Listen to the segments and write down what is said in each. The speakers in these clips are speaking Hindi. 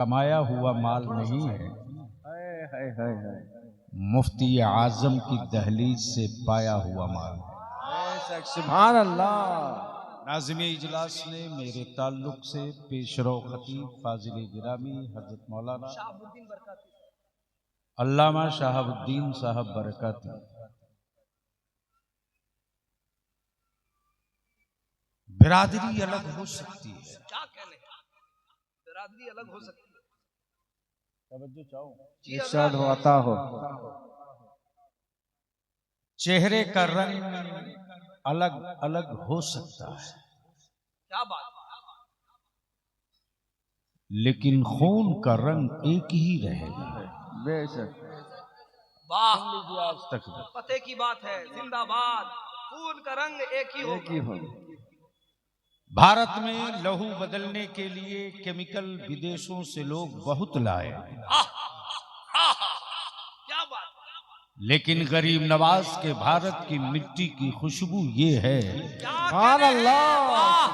कमाया हुआ माल नहीं है, मुफ्ती आजम की दहलीज से पाया हुआ माल है। सुभान अल्लाह। नाज़िम इजलास ने मेरे ताल्लुक से पेशरो खतीब फाजिल गिरामी हजरत मौलाना अल्लामा शहाबुद्दीन साहब बरकती बिरादरी अलग हो सकती है, क्या कहने, बिरादरी अलग हो सकती है। तवज्जो चाहो, इरशाद होता हो। चेहरे का रंग अलग अलग हो सकता है, क्या बात, लेकिन खून का रंग एक ही रहेगा। बेशक। वाह, आज तक पते की बात है, जिंदाबाद। खून का रंग एक ही हो। भारत में लहू बदलने के लिए केमिकल विदेशों से लोग बहुत लाए, क्या बात, लेकिन गरीब नवाज के भारत की मिट्टी की खुशबू ये है सुभान अल्लाह।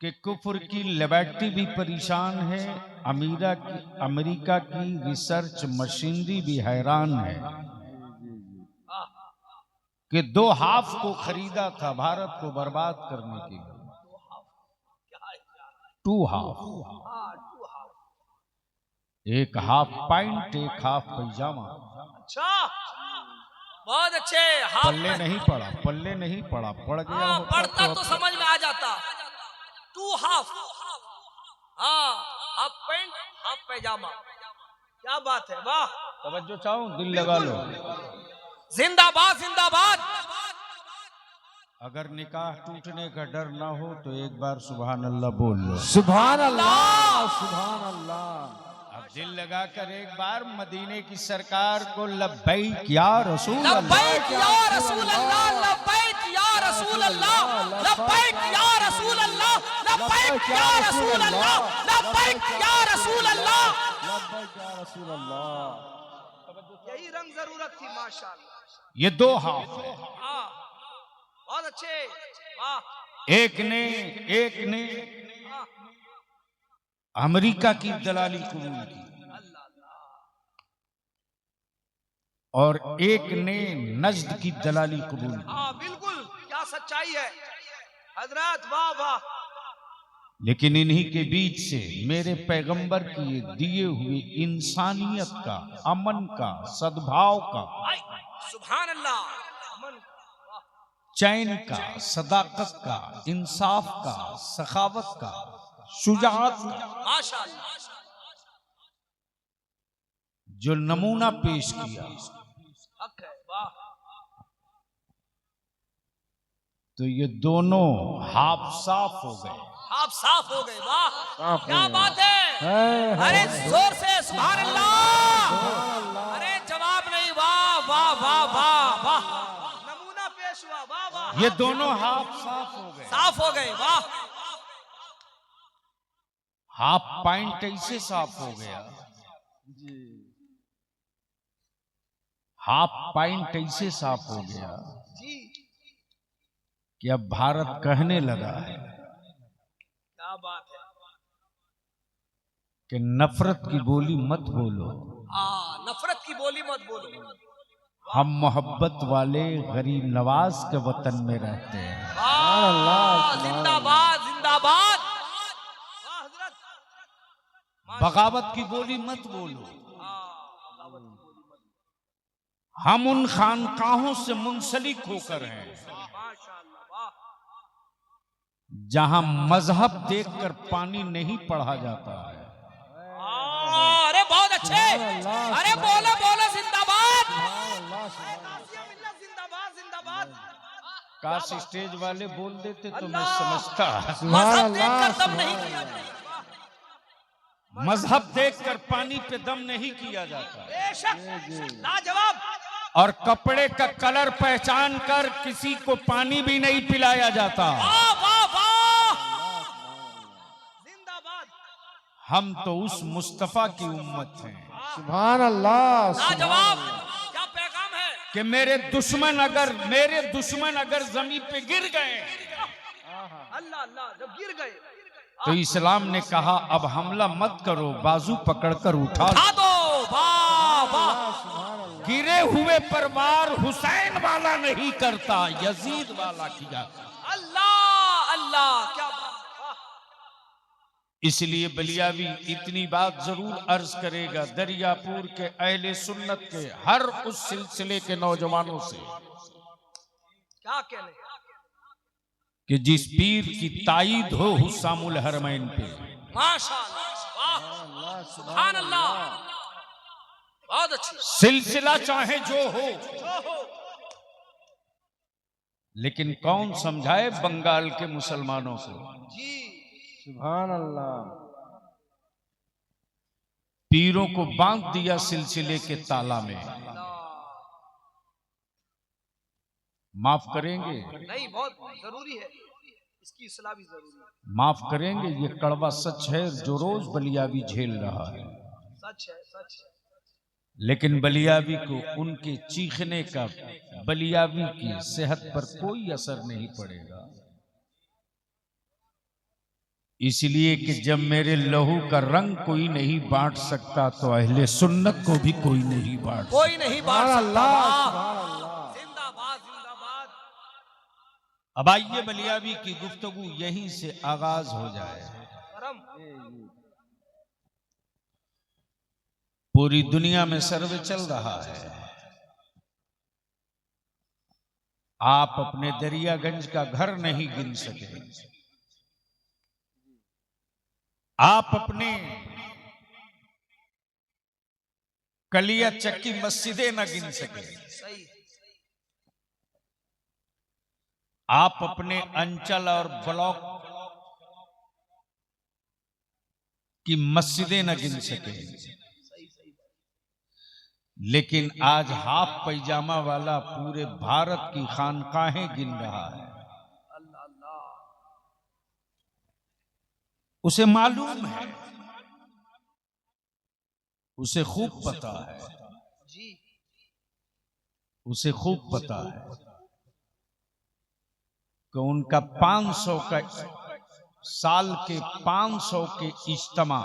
कि कुफर की लेबोरेटरी भी परेशान है, अमेरिका की रिसर्च मशीनरी भी हैरान है कि 2 हाफ को खरीदा था भारत को बर्बाद करने के लिए। 2 हाफ, एक हाफ पैंट, एक हाफ पैजामा। अच्छा, बहुत अच्छे। पल्ले नहीं पड़ा, पल्ले नहीं पड़ा, पड़ गया होता पढ़ता तो समझ में आ जाता। 2 हाफ, हाँ, हाफ पैंट हाफ पैजामा, क्या बात है, वाह। तवज्जो चाहो, दिल लगा लो। जिंदाबाद जिंदाबाद। अगर निकाह टूटने का डर ना हो तो एक बार सुभान अल्लाह बोल लो। सुभान अल्लाह, सुभान अल्लाह। अब दिल लगा कर एक बार मदीने की सरकार को लब्बैक या रसूल अल्लाह, लब्बैक या रसूल अल्लाह, लब्बैक या रसूल अल्लाह, लब्बैक या रसूल अल्लाह, लब्बैक या रसूल अल्लाह, लब्बैक या रसूल अल्लाह, लब्बैक या रसूल अल्लाह। यही रंग जरूरत थी, माशाअल्लाह। ये 2 हाफ है। हाँ, बहुत अच्छे, वाह। एक ने अमेरिका की दलाली कबूल की और एक ने नज्द की दलाली कबूल की। हाँ बिल्कुल, क्या सच्चाई है हजरत, वाह वाह। लेकिन इन्हीं के बीच से मेरे पैगंबर की ये दिए हुए इंसानियत का, अमन का, सद्भाव का, सुभान अल्लाह, चैन का, सदाकत का, इंसाफ का, सखावत का, शुजाअत का माशाअल्लाह, जो नमूना पेश किया, हक है, वाह। तो ये दोनों हाफ साफ हो गए। आप साफ हो गए, वाह, साफ हो क्या गए। बात है। अरे जोर से सुभान अल्लाह। अरे जवाब नहीं, वाह वाह वाह वाह वाह, नमूना पेश हुआ, वाह वाह। ये दोनों हाफ साफ हो गए। साफ हो गए, वाह। हाफ पैंट ऐसे साफ हो गया, हाफ पैंट ऐसे साफ हो गया जी, कि अब भारत कहने लगा है क्या बात है। कि नफरत की बोली मत बोलो, नफरत की बोली मत बोलो। हम मोहब्बत वाले गरीब नवाज के वतन में रहते हैं। वाह, जिंदाबाद जिंदाबाद, वाह हजरत। बगावत की बोली मत बोलो, हम उन खानकाहों से मुंसलिक होकर हैं जहां मजहब देखकर पानी नहीं पढ़ा जाता है। अरे बहुत अच्छे, अरे बोलो बोलो जिंदाबाद, जिंदाबाद जिंदाबाद। काश स्टेज वाले बोल देते तो मैं समझता। मजहब देखकर दम नहीं किया, मजहब देखकर पानी पे दम नहीं किया जाता, बेशक, लाजवाब। और कपड़े का कलर पहचान कर किसी को पानी भी नहीं पिलाया जाता। वाह वाह वाह, जिंदाबाद। हम तो उस मुस्तफा की उम्मत हैं। सुभान अल्लाह। लाजवाब, क्या पैगाम है। कि मेरे दुश्मन अगर जमीन पे गिर गए, अल्लाह अल्लाह, जब गिर गए तो इस्लाम ने कहा अब हमला मत करो, बाजू पकड़कर उठा उठा दो। वाह वाह। गिरे हुए पर वार हुसैन वाला नहीं करता, यजीद वाला किया। अल्लाह अल्लाह, क्या बात। इसलिए बलियावी इतनी बात जरूर अर्ज करेगा दरियापुर के अहले सुन्नत के हर उस सिलसिले के नौजवानों से क्या कहने कि जिस पीर की ताईद हो हुस्सामुल हरमैन पे, माशाअल्लाह, वाह सुभान अल्लाह, बहुत अच्छी। सिलसिला चाहे जो हो, लेकिन कौन समझाए बंगाल के मुसलमानों को। जी सुभान अल्लाह। पीरों को बांध दिया सिलसिले के ताला में। माफ करेंगे, नहीं, बहुत जरूरी है, इसकी इस्लाह भी जरूरी है। माफ करेंगे, ये कड़वा सच है जो रोज बलियावी झेल रहा है। सच है, सच है। लेकिन बलियावी को उनके चीखने का बलियावी की सेहत पर कोई असर नहीं पड़ेगा, इसलिए कि जब मेरे लहू का रंग कोई नहीं बांट सकता तो अहले सुन्नत को भी कोई नहीं बांट कोई नहीं बांट सुभान सकता। अल्लाह, वाह। सुभान अल्लाह। जिंदाबाद जिंदाबाद। अब आइए बलियावी की गुफ्तगू यहीं से आगाज हो जाए। करम। पूरी दुनिया में सर्वे चल रहा है, आप अपने दरियागंज का घर नहीं गिन सके, आप अपने कलिया चक्की मस्जिदें न गिन सके, सही। आप अपने अंचल और ब्लॉक की मस्जिदें न गिन सके, लेकिन आज हाफ पैजामा वाला पूरे भारत की खानकाहें गिन रहा है। अल्लाह अल्लाह। उसे मालूम है, उसे खूब पता है, जी उसे खूब पता है कि उनका 500 का साल के 500 के इज्तिमा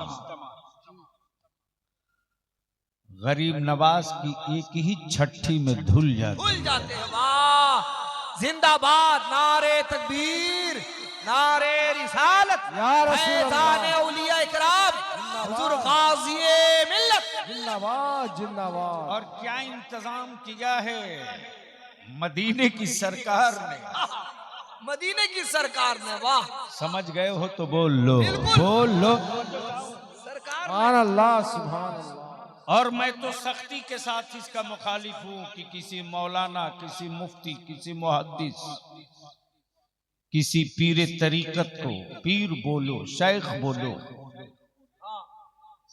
गरीब नवाज की एक ही छठी में धुल जाती भूल जाते हैं। वाह, जिंदाबाद, नारे तकबीर, नारे रिसालत, या रसूल अल्लाह। फैज़ान औलिया इकराम, हुजूर गाज़िए मिल्लत। जिंदाबाद जिंदाबाद। और क्या इंतजाम किया है मदीने की सरकार ने। मदीने की सरकार ने, वाह। समझ गए हो तो बोल लो, बिल्कुल। बोल लो। सरकार सुभान अल्लाह, सुभान अल्लाह। और मैं तो सख्ती के साथ इसका मुखालिफ हूं कि किसी मौलाना, किसी मुफ्ती, किसी मुहद्दिस, किसी पीर तरीकत को पीर बोलो, शेख बोलो,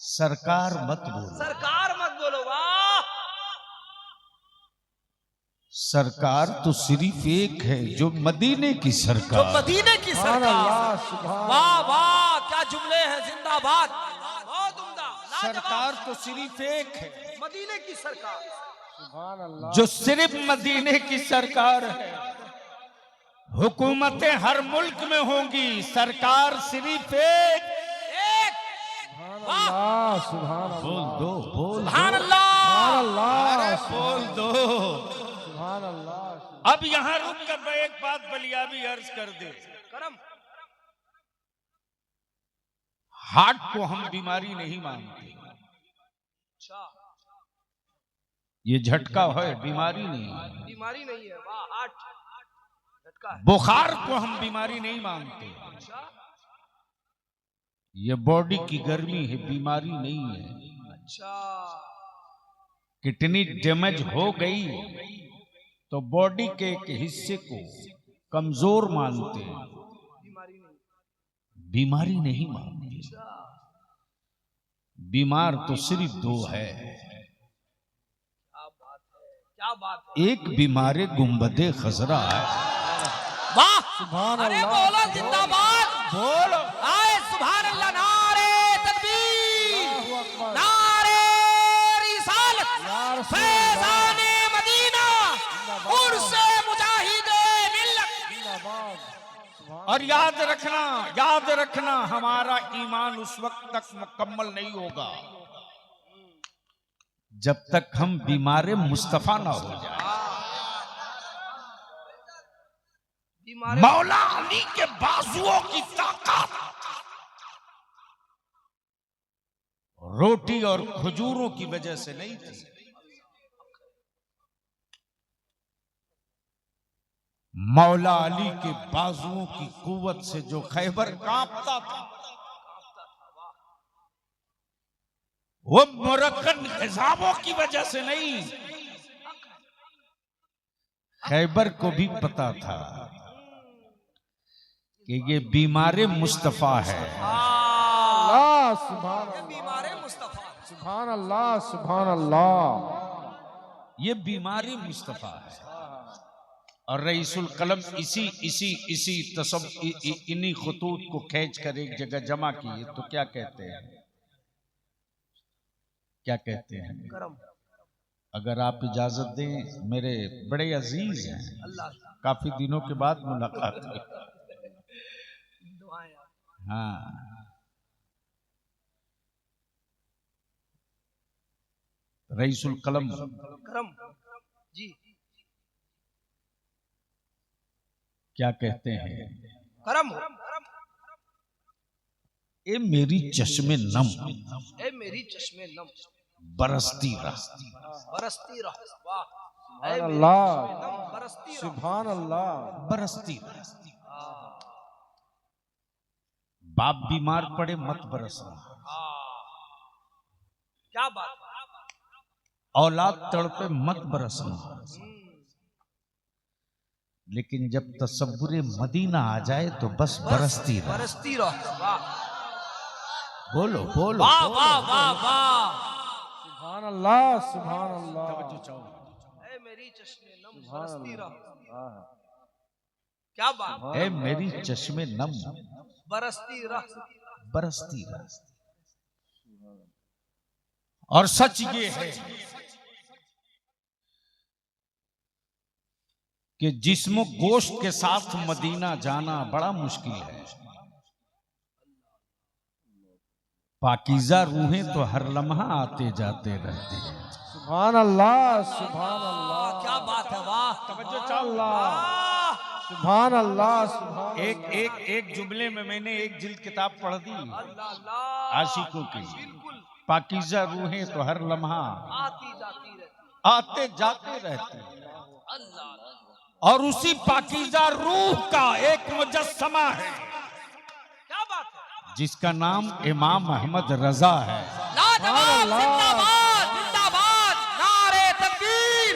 सरकार मत बोलो। सरकार मत बोलो। वाह, सरकार तो सिर्फ एक है, जो मदीने की जो सरकार। मदीने की सुभान सरकार। अल्लाह, सुभान वाह वाह, क्या जुमले हैं। जिंदाबाद, बहुत उम्दा, सरकार तो सिर्फ एक है, मदीने की सरकार। सुभान अल्लाह। जो सिर्फ मदीने की सरकार है। हुकूमतें हर मुल्क में होंगी, सरकार सिर्फ एक। सुभान अल्लाह, सुभान अल्लाह। बोल दो, बोल सुभान दो, अल्लाह। अल्लाह, बोल दो। सुभान अल्लाह। अब यहां रुक कर मैं एक बात बलियाबी अर्ज कर दे। करम। हार्ट को हम बीमारी नहीं मानते, अच्छा, ये झटका है, बीमारी नहीं है। बीमारी नहीं है। वाह, हार्ट झटका है। बुखार को हम बीमारी नहीं मानते, अच्छा ये बॉडी की गर्मी है, बीमारी नहीं है। अच्छा। किडनी डैमेज हो गई तो बॉडी के एक हिस्से को कमजोर मानते हैं, बीमारी नहीं। बीमारी नहीं मानते। अच्छा, बीमार तो सिर्फ दो है, क्या बात है, क्या बात है। एक बीमारे गुंबदे खजरा है। वाह, सुभान अरे अल्लाह। बोलो जिंदाबाद, बोलो आए सुभान अल्लाह, नारे तकबीर, अल्लाहु अकबर। नारे रिसालत, या रसूल फैज़ाने मदीना, उर्से मुजाहिदे मिल्लत। जिंदाबाद। सुभान और और याद रखना हमारा ईमान उस वक्त तक मुकम्मल नहीं होगा जब तक हम बीमार मुस्तफा ना हो जाए। मौला अली के बाजुओं की ताकत रोटी और खजूरों की वजह से नहीं थी, मौला अली के बाजुओं की कुव्वत से जो खैबर कांपता था वो मुरक्कन हिजाबों की वजह से नहीं। खैबर को भी पता था कि ये बीमार मुस्तफा है। अल्लाह सुभान अल्लाह, बीमारे मुस्तफा, सुभान अल्लाह, सुभान अल्लाह। ये बीमारी मुस्तफा है। और रईसुल कलम इसी इन्हीं खतूत को खींच कर एक जगह जमा किए तो क्या कहते हैं, क्या कहते हैं? करम। अगर आप इजाजत दें, मेरे बड़े अजीज हैं, काफी दिनों के बाद मुलाकात हुई। हाँ, रईसुल कलम करम जी क्या कहते हैं? करम। ए मेरी चश्मे नम, ए मेरी चश्मे नम, बरसती रह, बरसती रह। वाह, सुभान अल्लाह, बरसती रह। सुभान अल्लाह। बरसती रह। बाप बीमार पड़े मत बरसना, क्या बात, औलाद तड़पे मत बरसना, लेकिन जब तसव्वुरे मदीना आ जाए तो बस बरसती रह। बरसती रह। वाह, बोलो बोलो, वाह, वाह, वाह, वाह। सुभान अल्लाह, सुभान अल्लाह। ए मेरी चश्मे नम, बरसती रह। हाँ, क्या बात, ए मेरी चश्मे नम, बरसती रह। बरसती रह। और सच ये है कि जिस्म गोश्त के साथ मदीना जाना बड़ा मुश्किल है। पाकीज़ा रूहें तो हर लम्हा आते जाते रहते हैं। सुभान अल्लाह, सुभान अल्लाह। क्या बात है, वाह, सुभान अल्लाह, सुभान। एक जुमले में मैंने एक जिल्द किताब पढ़ दी आशिकों की। बिल्कुल, पाकीज़ा रूहें तो हर लम्हा आती जाती रहती। आते जाते रहते हैं। अल्लाह, और उसी पाकीज़ा रूह का एक मुजस्समा है क्या बात है। जिसका नाम इमाम अहमद रजा है। लाजवाब, जिंदाबाद, जिंदाबाद। नारे तकबीर,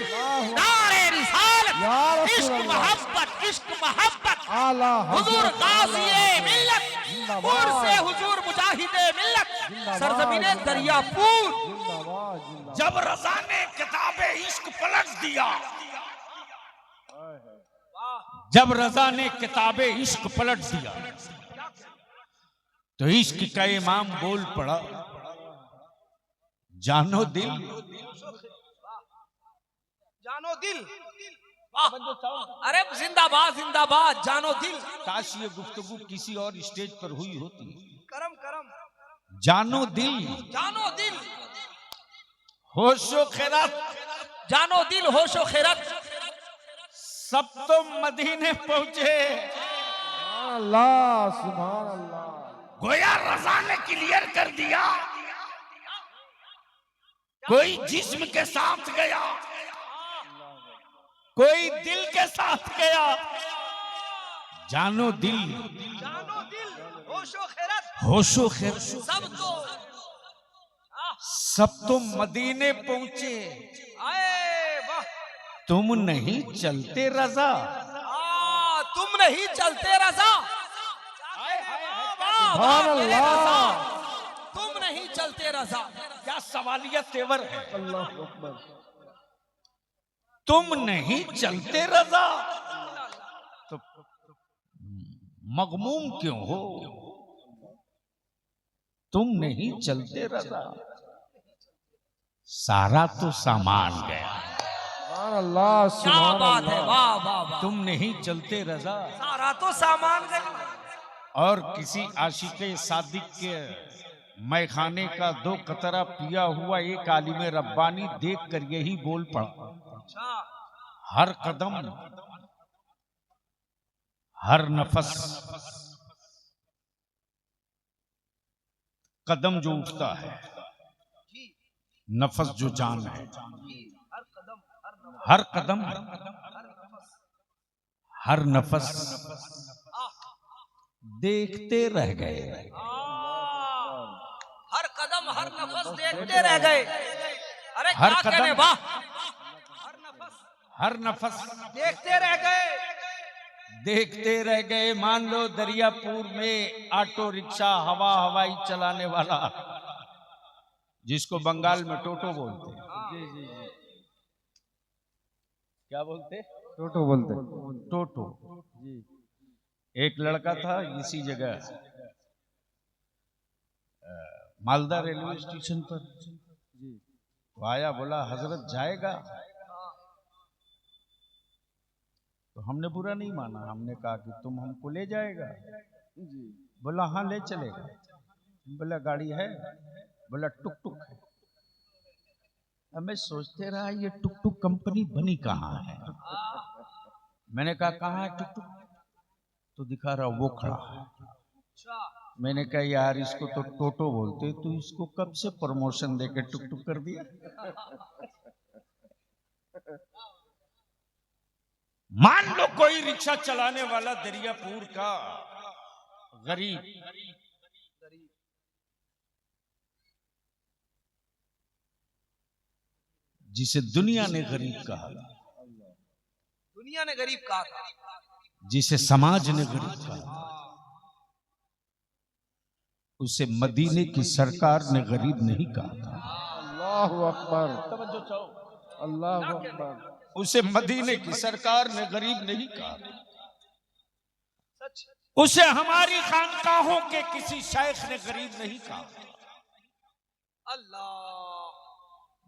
नारे रिसालत, या रसूल इश्क अल्लाह। मोहब्बत, इश्क मोहब्बत। आला हुजूर हज़रत गाज़ी-ए मिल्लत, जिंदाबाद। पुर से हुजूर मुजाहिदे मिल्लत, जिंदाबाद, सरज़मीने जिंदाबाद। दरियापुर। जिंदाबाद, जिंदाबाद। जब रजा ने किताबे इश्क पलट दिया, जब रजा ने किताबे इश्क पलट दिया तो इश्क का इमाम बोल पड़ा, जानो दिल, जानो दिल। वाह, अरे जिंदाबाद, जिंदाबाद, जानो दिल। काश ये गुफ्तगू किसी और स्टेज पर हुई होती। करम, करम। जानो दिल, जानो दिल, होशो खैरात, जानो दिल, होशो खैरत। सब तो मदीने पहुंचे। सुभान अल्लाह, सुभान अल्लाह। गोया रजा ने क्लियर कर दिया, कोई जिस्म के साथ गया, कोई दिल के साथ गया। जानो दिल, जानो दिल, होशो खैरत। होशो खैर, सब तो मदीने पहुंचे। आए, वाह। तुम नहीं चलते रजा, तुम नहीं चलते रजा। सुभान अल्लाह। तुम नहीं चलते रजा। क्या सवालिया तेवर है। अल्लाह अकबर। तुम नहीं चलते रजा तो मगमूम क्यों हो? तुम नहीं चलते रजा, सारा तो सामान गया। सुभान अल्लाह, क्या सुभान बात है, अल्लाह। वाह, वाह, वाह। तुम नहीं चलते रजा, सारा तो सामान गया। और किसी आशिके सादिक के मैखाने का 2 कतरा पिया हुआ एक आलिम रब्बानी देख कर यही बोल पड़ा, हर कदम हर नफस, कदम जो उठता है, नफस जो जान है, हर कदम हर नफस देखते रह गए। हर कदम हर नफस देखते रह गए। अरे हर क्या कदम, कहने, वाह। हर नफस देखते रह गए। देखते रह गए। मान लो दरियापुर में ऑटो रिक्शा हवाई चलाने वाला, जिसको बंगाल में टोटो बोलते हैं। जी जी जी, क्या बोलते? टोटो बोलते। टोटो। जी एक लड़का था इसी जगह मालदा रेलवे स्टेशन पर, जी तो आया, बोला हजरत जाएगा? तो हमने बुरा नहीं माना, हमने कहा कि तुम हमको ले जाएगा? जी। बोला हाँ ले चलेगा। बोला गाड़ी है? बोला टुक टुक है। अब मैं सोचते रहा ये टुक टुक कंपनी बनी कहाँ है। मैंने कहा कहाँ है टुक टुक? तो दिखा रहा वो खड़ा है। मैंने कहा यार इसको तो टोटो बोलते, तो इसको कब से प्रमोशन देके टुक टुक कर दिया? मान लो कोई रिक्शा चलाने वाला दरियापुर का गरीब, जिसे दुनिया ने गरीब कहा, दुनिया ने गरीब कहा था, जिसे समाज ने गरीब कहा, उसे मदीने की सरकार ने गरीब नहीं कहा था। अल्लाहु अकबर, तवज्जो चाहो, अल्लाहु अकबर। उसे मदीने की सरकार ने गरीब नहीं कहा। उसे हमारी खानकाहों के किसी शेख ने गरीब नहीं कहा, अल्लाह।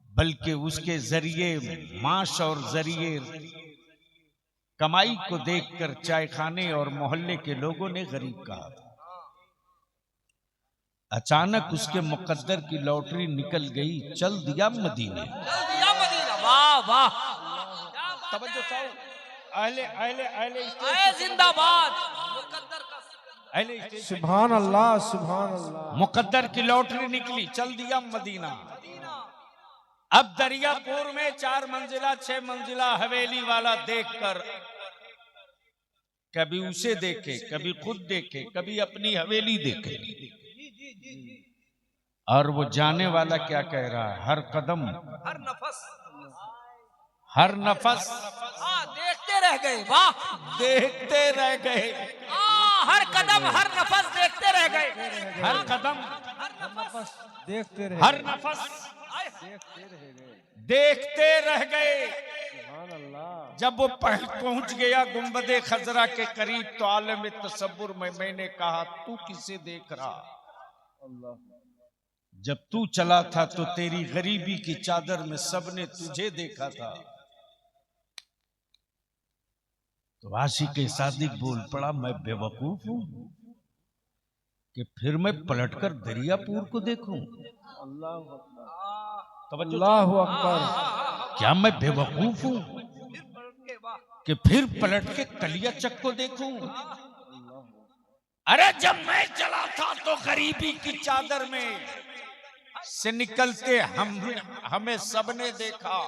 बल्कि उसके जरिए माश और जरिए कमाई को देखकर चाय खाने और मोहल्ले के लोगों ने गरीब कहा था। अचानक उसके मुकद्दर की लॉटरी निकल गई, चल दिया मदीने। चल दिया मदीना, वाह वाह। तवज्जो चाहो, अहले अहले अहले आए जिंदाबाद। मुकद्दर का अहले स्टेज, सुभान अल्लाह, सुभान अल्लाह। मुकद्दर की लॉटरी निकली, चल दिया मदीना। अब दरियापुर में 4 मंजिला 6 मंजिला हवेली वाला देखकर कभी उसे देखे, कभी खुद देखे, कभी अपनी हवेली देखे, और वो जाने वाला क्या कह रहा है, हर कदम हर नफस, हर नफस हाँ देखते रह गए, वाह। देखते रह गए। हर कदम हर नफस देखते रह गए। हर कदम हर नफस देखते रहे, हर नफस देखते रह गए। देखते रह गए। सुभान अल्लाह। जब वो पहुंच गया गुंबदे खजरा के करीब, तो आलम तसव्वुर में मैंने कहा तू किसे देख रहा? अल्लाह। जब तू चला था तो तेरी गरीबी की चादर में सबने तुझे देखा था। तो आशिक़ सादिक बोल पड़ा, मैं बेवकूफ हूं कि फिर मैं पलटकर दरियापुर को देखूं? अल्लाहु अकबर, तवज्जो, अल्लाहु अकबर। क्या मैं बेवकूफ हूं कि फिर पलट के कलियाचक को देखूं? अरे जब मैं चला था तो गरीबी की चादर में से निकलते हमें सबने देखा।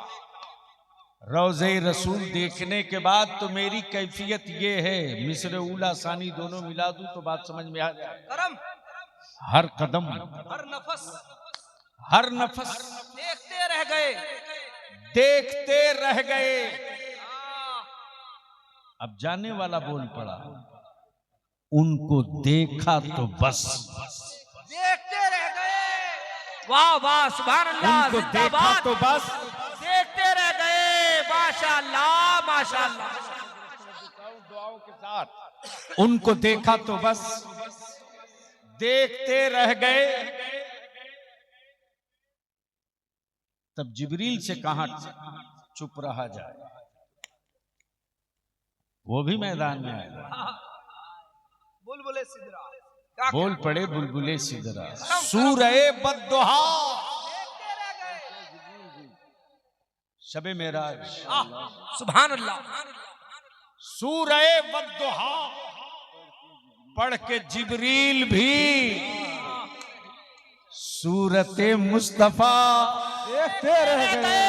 रोज़े रसूल देखने के बाद तो मेरी कैफियत ये है, मिस्र उला सानी दोनों मिला दूं तो बात समझ में आ जाए। करम, हर कदम हर नफस हर नफस देखते रह गए। देखते रह गए। अब जाने वाला बोल पड़ा, उनको देखा तो बस, देखते रह गए। वाह वाह, सुभान अल्लाह, उनको देखा जिंदाबाद। तो बस, देखते रह गए, माशाअल्लाह माशाअल्लाह। दुआओं के साथ उनको देखा तो बस, देखते रह गए। तब जिब्रील से कहा चुप रहा जाए, वो भी मैदान में आएगा। बुलबुले सिदरा क्या बोल पड़े बुलबुले सिदरा। सूरह बद्दुहा शबे मेराज, सुभान अल्लाह। सूरह बद्दुहा पढ़ के जिब्रील भी सूरत मुस्तफा देखते रह गए,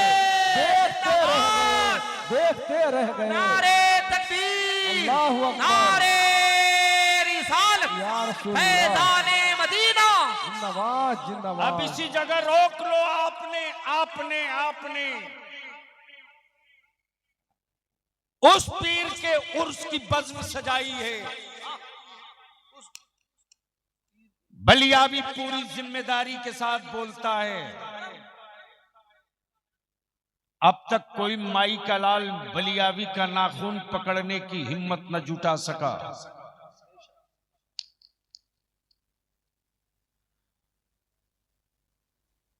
देखते रह गए, देखते रह गए। नारे तकबीर, अल्लाहु अकबर। नारे रिसालत, या रसूल अल्लाह। फैज़ाने मदीना। जिंदाबाद, जिंदाबाद। अब इसी जगह रोक लो। आपने आपने आपने उस पीर के उर्स की बज़्म सजाई है। बलियावी पूरी जिम्मेदारी के साथ बोलता है, अब तक कोई माई का लाल बलियावी का नाखून पकड़ने की हिम्मत न जुटा सका।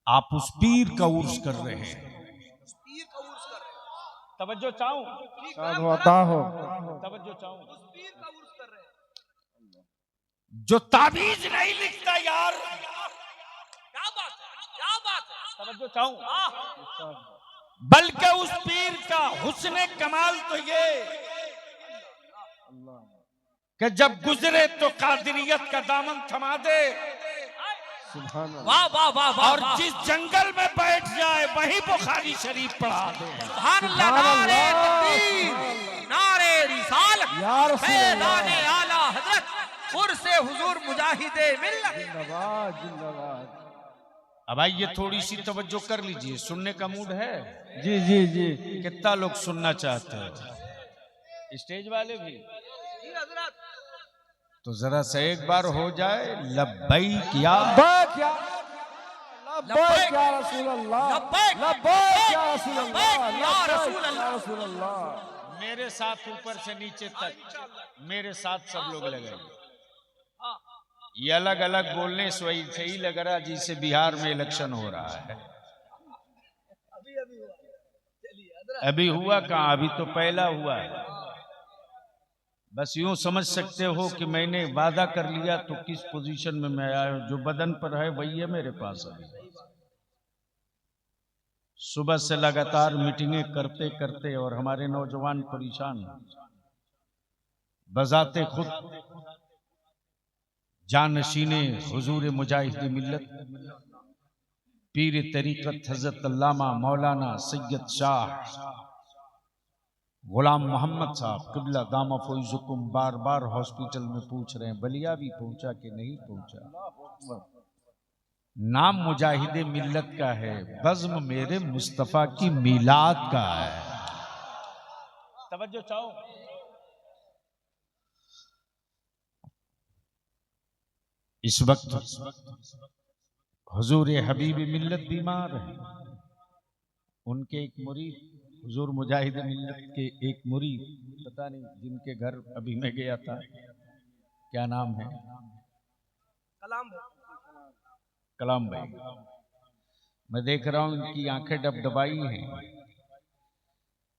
आप उस पीर का उर्स कर रहे हैं। पीर का उर्स कर रहे हैं। तवज्जो चाहूं, साधु अता हो। तवज्जो चाहूं। उस पीर का उर्स कर रहे हैं। जो ताबीज नहीं लिखता यार, क्या बात है, क्या बात है। तवज्जो चाहूं, आह, बल्कि उस पीर का हुस्ने कमाल तो ये कि जब गुजरे तो कादिरियत का दामन थमा दे, सुभान अल्लाह। वाह वाह वाह वाह और वाह। जिस जंगल में बैठ जाए वहीं बुखारी शरीफ पढ़ा दे। सुभान अल्लाह। नारे तकबीर, नारे रिसालत, या रसूल अल्लाह। फैज़ाने आला हजरत कुर्से हुजूर मुजाहिदे मिल्लत। जिंदाबाद, जिंदाबाद। अब आइए थोड़ी सी तवज्जो कर लीजिए, सुनने का मूड है? जी जी जी। कितना लोग सुनना चाहते हैं? स्टेज वाले भी जी हजरत। तो जरा से एक बार हो जाए लब्बैक या लब्बैक या लब्बैक या रसूल अल्लाह। लब्बैक, लब्बैक या रसूल अल्लाह। लब्बैक या रसूल लब्बैक या अल्लाह। रसूल अल्लाह। मेरे साथ ऊपर से नीचे तक मेरे साथ सब लोग लगाए। ये अलग अलग बोलने से ही लग रहा जैसे बिहार में इलेक्शन हो रहा है। अभी हुआ कहाँ, अभी तो पहला हुआ है। बस यूं समझ सकते हो कि मैंने वादा कर लिया तो किस पोजीशन में मैं आया हूं। जो बदन पर है वही है मेरे पास अभी। सुबह से लगातार मीटिंगें करते करते और हमारे नौजवान परेशान, बजाते खुद जानशीने हुजूर मुजाहिद मिल्लत पीर तरीकत हजरत अल्लामा मौलाना सैयद शाह गुलाम मोहम्मद साहब किबला दामा फौजुकुम बार बार हॉस्पिटल में पूछ रहे हैं बलिया भी पहुंचा कि नहीं पहुंचा। नाम मुजाहिदे मिल्लत का है, बज़्म मेरे मुस्तफ़ा की मीलाद का है। तवज्जो चाहो। इस वक्त हुजूर हबीब मिल्लत बीमार है। उनके एक मुरीद हुजूर मुजाहिद मिल्लत के एक मुरीद, पता नहीं जिनके घर अभी मैं गया था, क्या नाम है, कलाम भाई। मैं देख रहा हूं इनकी आंखें डबडबाई हैं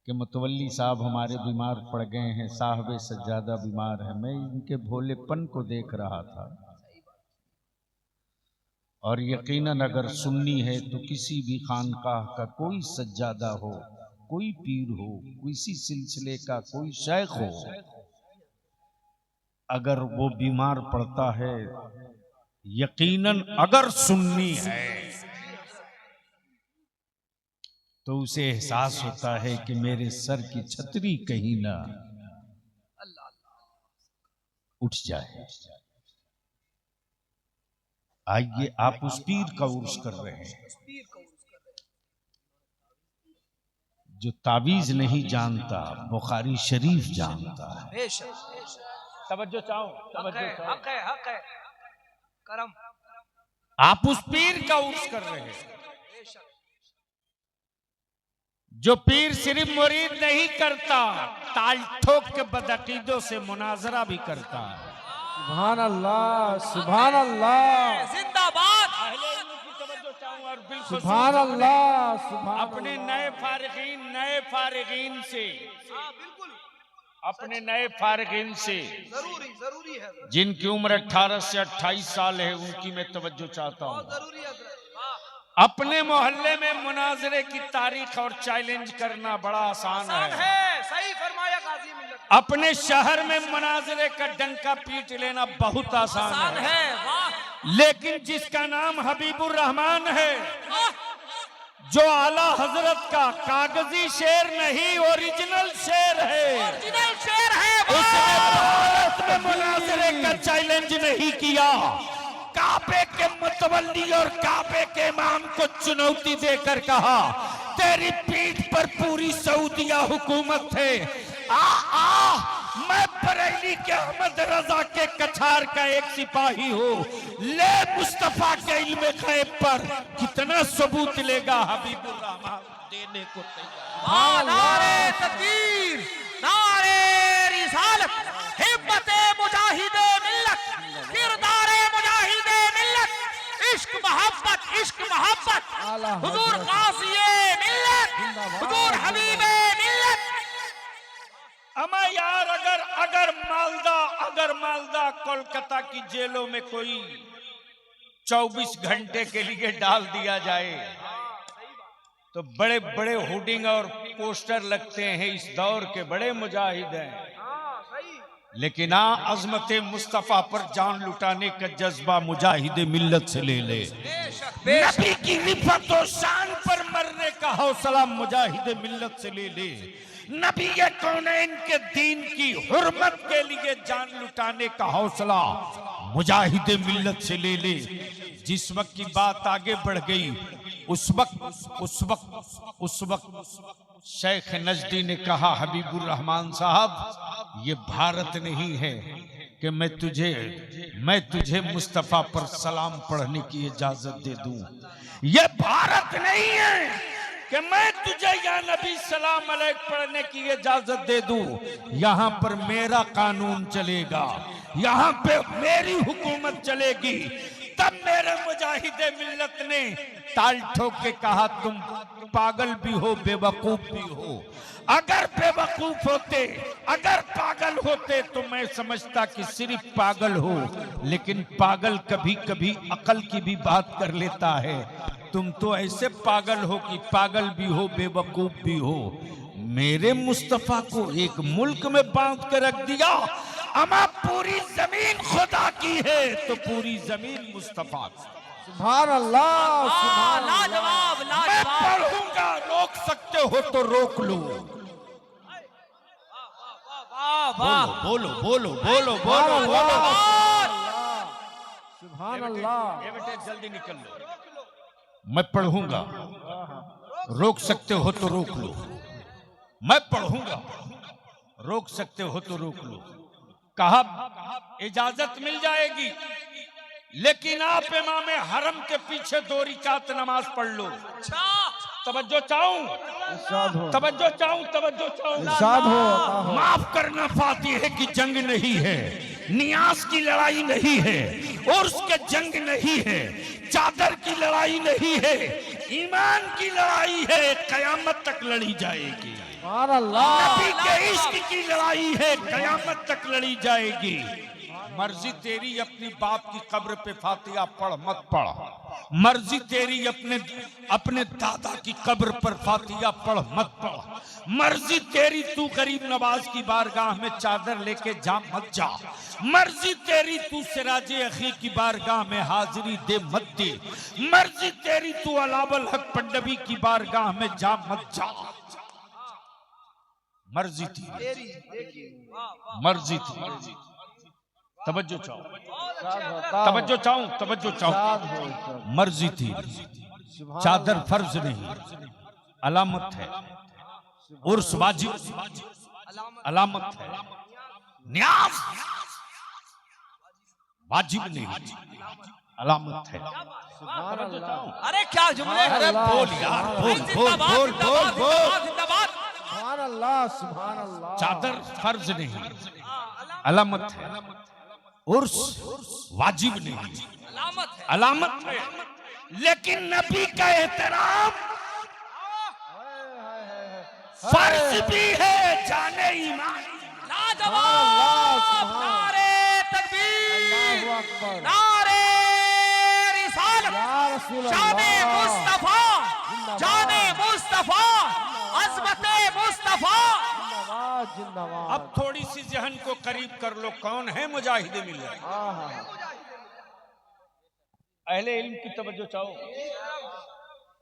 कि मुतवल्ली साहब हमारे बीमार पड़ गए हैं, साहब सज्जादा बीमार है। मैं इनके भोलेपन को देख रहा था और यकीनन अगर सुन्नी है तो किसी भी खानकाह का कोई सज्जादा हो, कोई पीर हो, किसी सिलसिले का कोई शेख हो, अगर वो बीमार पड़ता है, यकीनन अगर सुन्नी है तो उसे एहसास होता है कि मेरे सर की छतरी कहीं ना उठ जाए। आइए आप उस पीर का उर्स कर रहे हैं जो तावीज नहीं जानता, बुखारी शरीफ जानता है। तवज्जो चाहो, तवज्जो चाहो। हक है, हक है। करम। आप उस पीर का उर्स कर रहे हैं जो पीर सिर्फ मुरीद नहीं करता, ताल ठोक के बदअकीदों से मुनाजरा भी करता है। सुभान अल्लाह, सुभान अल्लाह, जिंदाबाद। और बिल्कुल सुभान अल्लाह, सुभान अपने नए फारिगीन से हाँ, बिल्कुल। अपने नए फारिगीन से जरूरी है, जिनकी उम्र 18 से 28 साल है उनकी मैं तवज्जो चाहता हूँ। जरूरी है। अपने मोहल्ले में मुनाजरे की तारीख और चैलेंज करना बड़ा आसान है। सही फरमाया गाजी मिल्लत। अपने शहर में मुनाजरे का डंका पीट लेना बहुत आसान है। वाह लेकिन जिसका नाम हबीबुर रहमान है, जो आला हजरत का कागजी शेर नहीं ओरिजिनल शेर है, ओरिजिनल शेर है। उसने भारत में मुनाजरे का चैलेंज नहीं किया। काबे के मुतवल्ली और काबे के इमाम को चुनौती देकर कहा, तेरी पीठ पर पूरी सऊदिया हुकूमत है, आ मैं बरेली के अहमद रजा के कछार का एक सिपाही हूँ, ले मुस्तफा के इल्म गैब पर कितना सबूत लेगा हबीबुर रहमान देने को तैयार। नारे तकबीर, नारे रिसालत, हिम्मते मुजाहिदे मिल्लत, किरदारे मुजाहिदे मिल्लत, इश्क मोहब्बत, हुजूर गाज़िए मिल्लत, हुजूर हबीबे मिल्लत। अमा यार अगर मालदा कोलकाता की जेलों में कोई 24 घंटे के लिए डाल दिया जाए तो बड़े बड़े होर्डिंग और पोस्टर लगते हैं, इस दौर के बड़े मुजाहिद हैं। लेकिन अज़मत मुस्तफा पर जान लुटाने का जज्बा मुजाहिद मिल्लत से ले ले। नबी की रिफत और शान पर मरने का हौसला मुजाहिद मिल्लत से ले ले। नबी कौनैन के दीन की हुर्मत के लिए जान लुटाने का हौसला मुजाहिद मिल्लत से ले ले। जिस वक्त की बात आगे बढ़ गई उस वक्त शेख नजदी ने कहा, हबीबुर रहमान साहब ये भारत नहीं है कि मैं तुझे मुस्तफा पर सलाम पढ़ने की इजाजत दे दूं। ये भारत नहीं है कि मैं तुझे या नबी सलाम अलैक पढ़ने की इजाजत दे दूं। यहाँ पर मेरा कानून चलेगा, यहाँ पे मेरी हुकूमत चलेगी। तब मेरे मुजाहिदे मिल्लत ने ताल ठोक के कहा, तुम पागल भी हो बेवकूफ भी हो। अगर बेवकूफ होते, अगर पागल होते तो मैं समझता कि सिर्फ पागल हो, लेकिन पागल कभी कभी अकल की भी बात कर लेता है। तुम तो ऐसे पागल हो कि पागल भी हो बेवकूफ भी हो। मेरे मुस्तफा को एक मुल्क में बांध के रख दिया। अमा पूरी जमीन खुदा की है तो पूरी जमीन मुस्तफा की। सुभान अल्लाह, सुभान अल्लाह। लाजवाब, मैं लाजवाब। पढ़ूंगा, रोक सकते हो तो रोक लो। बोलो। सुभान अल्लाह। ये बेटे जल्दी निकल लो। मैं पढ़ूंगा, रोक सकते हो तो रोक लो। मैं पढ़ूंगा, रोक सकते हो तो रोक लो। कहा इजाजत मिल जाएगी, लेकिन आप इमाम हरम के पीछे 2 रकात नमाज पढ़ लो। तवज्जो चाहूं। इरशाद हो। माफ करना, फातिह की जंग नहीं है, नियाज की लड़ाई नहीं है, और उसके जंग नहीं है, चादर की लड़ाई नहीं है, ईमान की लड़ाई है, कयामत तक लड़ी जाएगी। सुभान अल्लाह। नबी के इश्क की लड़ाई है, कयामत तक लड़ी जाएगी। मर्जी तेरी अपनी बाप की कब्र पे फातिहा पढ़ मत पढ़। मर्जी तेरी अपने दादा की कब्र पर फातिहा पढ़ मत पढ़। मर्जी तेरी तू गरीब नवाज की बारगाह में चादर लेके जा मत जा। मर्जी तेरी तू सिराजे अखी की बारगाह में हाजिरी दे मत दे। मर्जी तेरी तू अलावल हक पंडवी की बारगाह में जा मत जा। मर्जी थी, मर्जी थी। तवज्जो चाहूं। मर्जी थी, चादर फर्ज नहीं, अलामत है। उर्स वाजिब, अलामत है। न्याज वाजिब नहीं, अलामत है। सुभान अल्लाह। अरे क्या जुमले। अरे बोल यार, बोल। जिंदाबाद। सुभान अल्लाह, सुभान अल्लाह। चादर फर्ज नहीं, अलामत है। उर्स वाजिब नहीं, अलामत है। लेकिन नबी का एहतराम फर्ज भी है, जाने ईमान। लाजवाब, सुभान। नारे तकबीर, अल्लाहु अकबर। नारे रिसालत, या रसूल जाने अल्लाह। मुस्तफा, जिंदाबाद। जाने मुस्तफा, अज़मते मुस्तफा। जिंदाबाद जिंदाबाद। अब थोड़ी सी जहन को करीब कर लो, कौन है मुजाहिद मिल्लत? अहले इल्म की तवज्जो चाहो।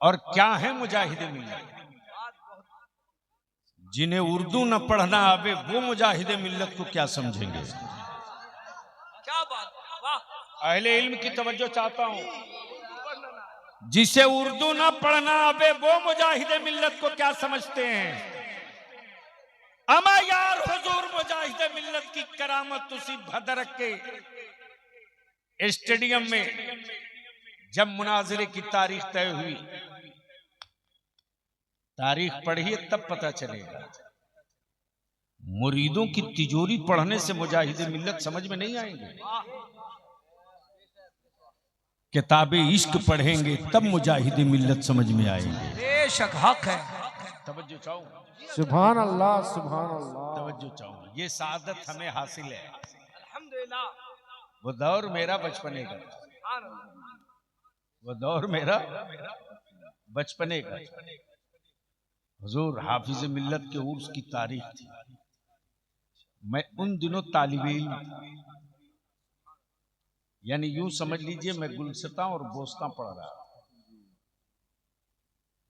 और क्या है मुजाहिद मिल्लत? जिन्हें उर्दू न पढ़ना आवे वो मुजाहिद मिल्लत को क्या समझेंगे? क्या बात, वाह। अहले इल्म की तवज्जो चाहता हूं। जिसे उर्दू न पढ़ना आवे वो मुजाहिद मिल्लत को क्या समझते हैं? अमा यार हुजूर मुजाहिद मिल्लत की करामत उसी भदरक के स्टेडियम में जब मुनाजरे की तारीख तय हुई, तारीख पढ़िए तब पता चलेगा। मुरीदों की तिजोरी पढ़ने से मुजाहिद मिल्लत समझ में नहीं आएंगे। किताबे इश्क पढ़ेंगे तब मुजाहिद मिल्लत समझ में आएंगे। बेशक हक है। तवज्जो चाहो, सुभान अल्लाह सुभान अल्लाह। तवज्जो चाहो। ये सादत हमें हासिल है। अल्हम्दुलिल्लाह। वो दौर मेरा बचपने का था, वो दौर मेरा बचपने का। हुजूर हाफिज मिल्लत के उर्स की तारीख थी। मैं उन दिनों तालिबे इल्म, यानी यूं समझ लीजिए मैं गुलसिता और बोस्ता पढ़ रहा।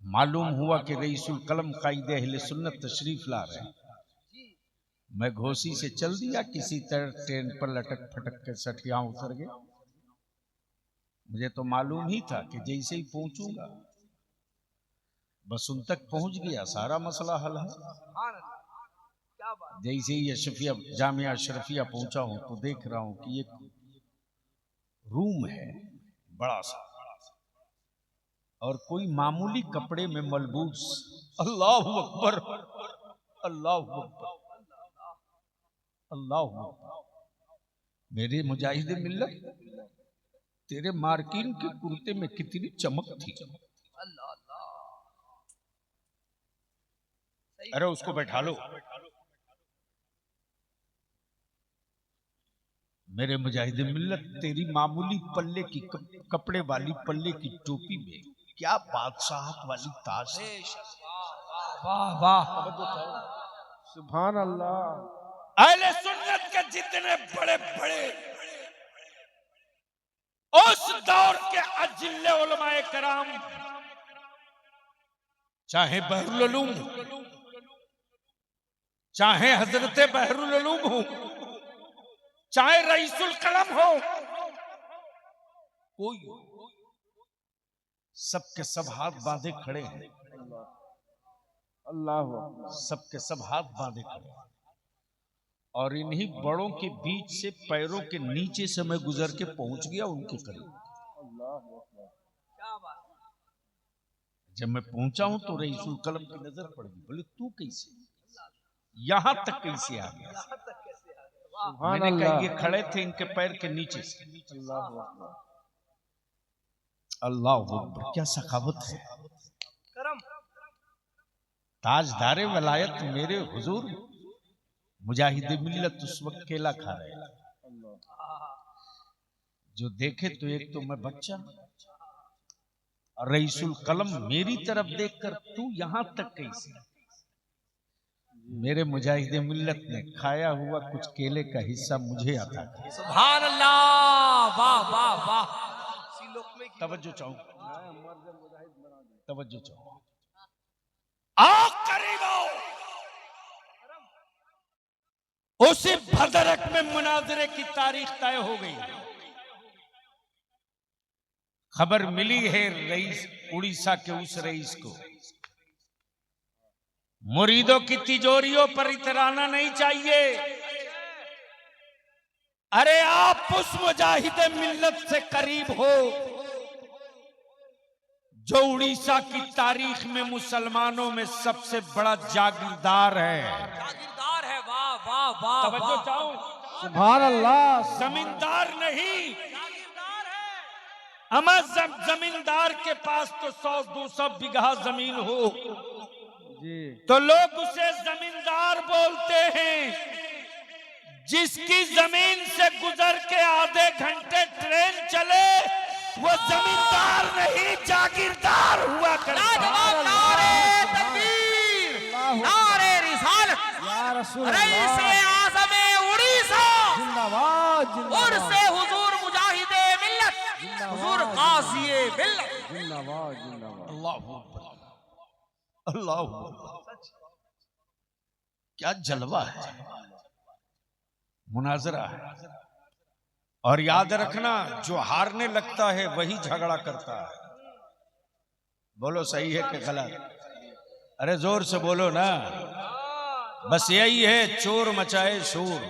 मालूम हुआ कि रईसुल कलम कायदे अहले सुन्नत तशरीफ ला रहे हैं। मैं घोसी से चल दिया, किसी तरह ट्रेन पर लटक फटक के सठिया उतर गया। मुझे तो मालूम ही था कि जैसे ही पहुंचूंगा बस उन तक पहुंच गया, सारा मसला हल है। जैसे ही अशरफिया जामिया अशरफिया पहुंचा हूं तो देख रहा हूं कि एक रूम है बड़ा सा, और कोई मामूली कपड़े में मलबूस। अल्लाहु अकबर, अल्लाहु अकबर, अल्लाहु अकबर। मेरे मुजाहिद मिल्लत, तेरे मार्किन के कुर्ते में कितनी चमक थी। अरे उसको बैठा लो। मेरे मुजाहिद मिल्लत, तेरी मामूली पल्ले की कपड़े वाली पल्ले की टोपी में क्या बादशाहत वाली ताज है। वाह वाह। सुभान अल्लाह। अहले सुन्नत के जितने बड़े बड़े उस दौर के अजिल्ले उलमाए कराम, चाहे बहरुल उलूम, चाहे हजरत बहरुल उलूम हो, चाहे रईसुल कलम हो, कोई सबके सब हाथ बांधे खड़े हैं। अल्लाह सबके सब हाथ बांधे खड़े हैं। और इन्हीं बड़ों के बीच से पैरों के नीचे से मैं गुजर के पहुंच गया उनके करीब। जब मैं पहुंचा हूं तो रईसुल कलम की नजर पड़ गई। बोले तू कैसे यहां तक कैसे आ गया? मैंने कहा ये खड़े थे इनके पैर के नीचे से। अल्लाह अकबर, क्या सखावत है। ताजदारे वलायत मेरे हुजूर मुजाहिद मिल्लत उस वक्त केला खा रहे, जो देखे तो एक तो मैं बच्चा, और रईसुल कलम मेरी तरफ देखकर तू यहां तक कैसे? मेरे मुजाहिद मिल्लत ने खाया हुआ कुछ केले का हिस्सा मुझे अता किया। सुभान अल्लाह, वाह वाह वाह। तवज्जो चाहूं, तवज्जो चाहूं। आओ करीब आओ। उसी भदरक में मुनाजरे की तारीख तय हो गई। खबर मिली है रईस उड़ीसा के उस रईस को। मुरीदों की तिजोरियों पर इतराना नहीं चाहिए। अरे आप उस मुजाहिद मिल्लत से करीब हो जो उड़ीसा की तारीख में मुसलमानों में सबसे बड़ा जागीरदार है। जागीरदार है, वाह वाह वाह। तवज्जो चाहो, सुभान अल्लाह। जमींदार नहीं, जागीरदार है। अमा जमींदार के पास तो 100-200 बीघा जमीन हो जी तो लोग उसे जमींदार बोलते हैं, जिसकी जमीन से गुजर के आधे घंटे ट्रेन चले वो जमींदार नहीं जागीरदार हुआ करता। लाजवाब नारे तकबीर, नारे रिसालत, या रसूल रईस अल्लाह आज़म उड़ीसा, जिंदाबाद और जिंदाबाद से हुजूर मुजाहिदे मिल्लत, हुजूर काज़िए मिल्लत। जिंदाबाद जिंदाबाद। अल्लाहू अकबर, अल्लाहू अकबर। क्या जलवा है, मुनाजरा है। और याद रखना, जो हारने लगता है वही झगड़ा करता है। बोलो सही है कि गलत? अरे जोर से बोलो ना। बस यही है, चोर मचाए शोर।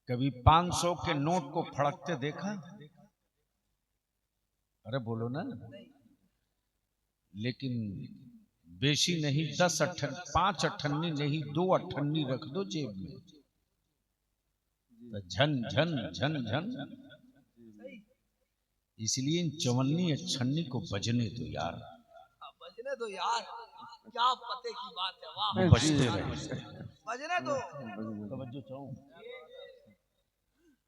कभी 500 के नोट को फड़कते देखा? अरे बोलो ना। लेकिन बेशी नहीं 5 अठन्नी नहीं 2 अठन्नी रख दो जेब में, तो झन झन झन झन। इसलिए इन 54 अठन्नी को बजने दो यार, बजने दो यार, क्या पते की बात है, वाह। बजते रहे। बजने दो। तवज्जो चाहूं,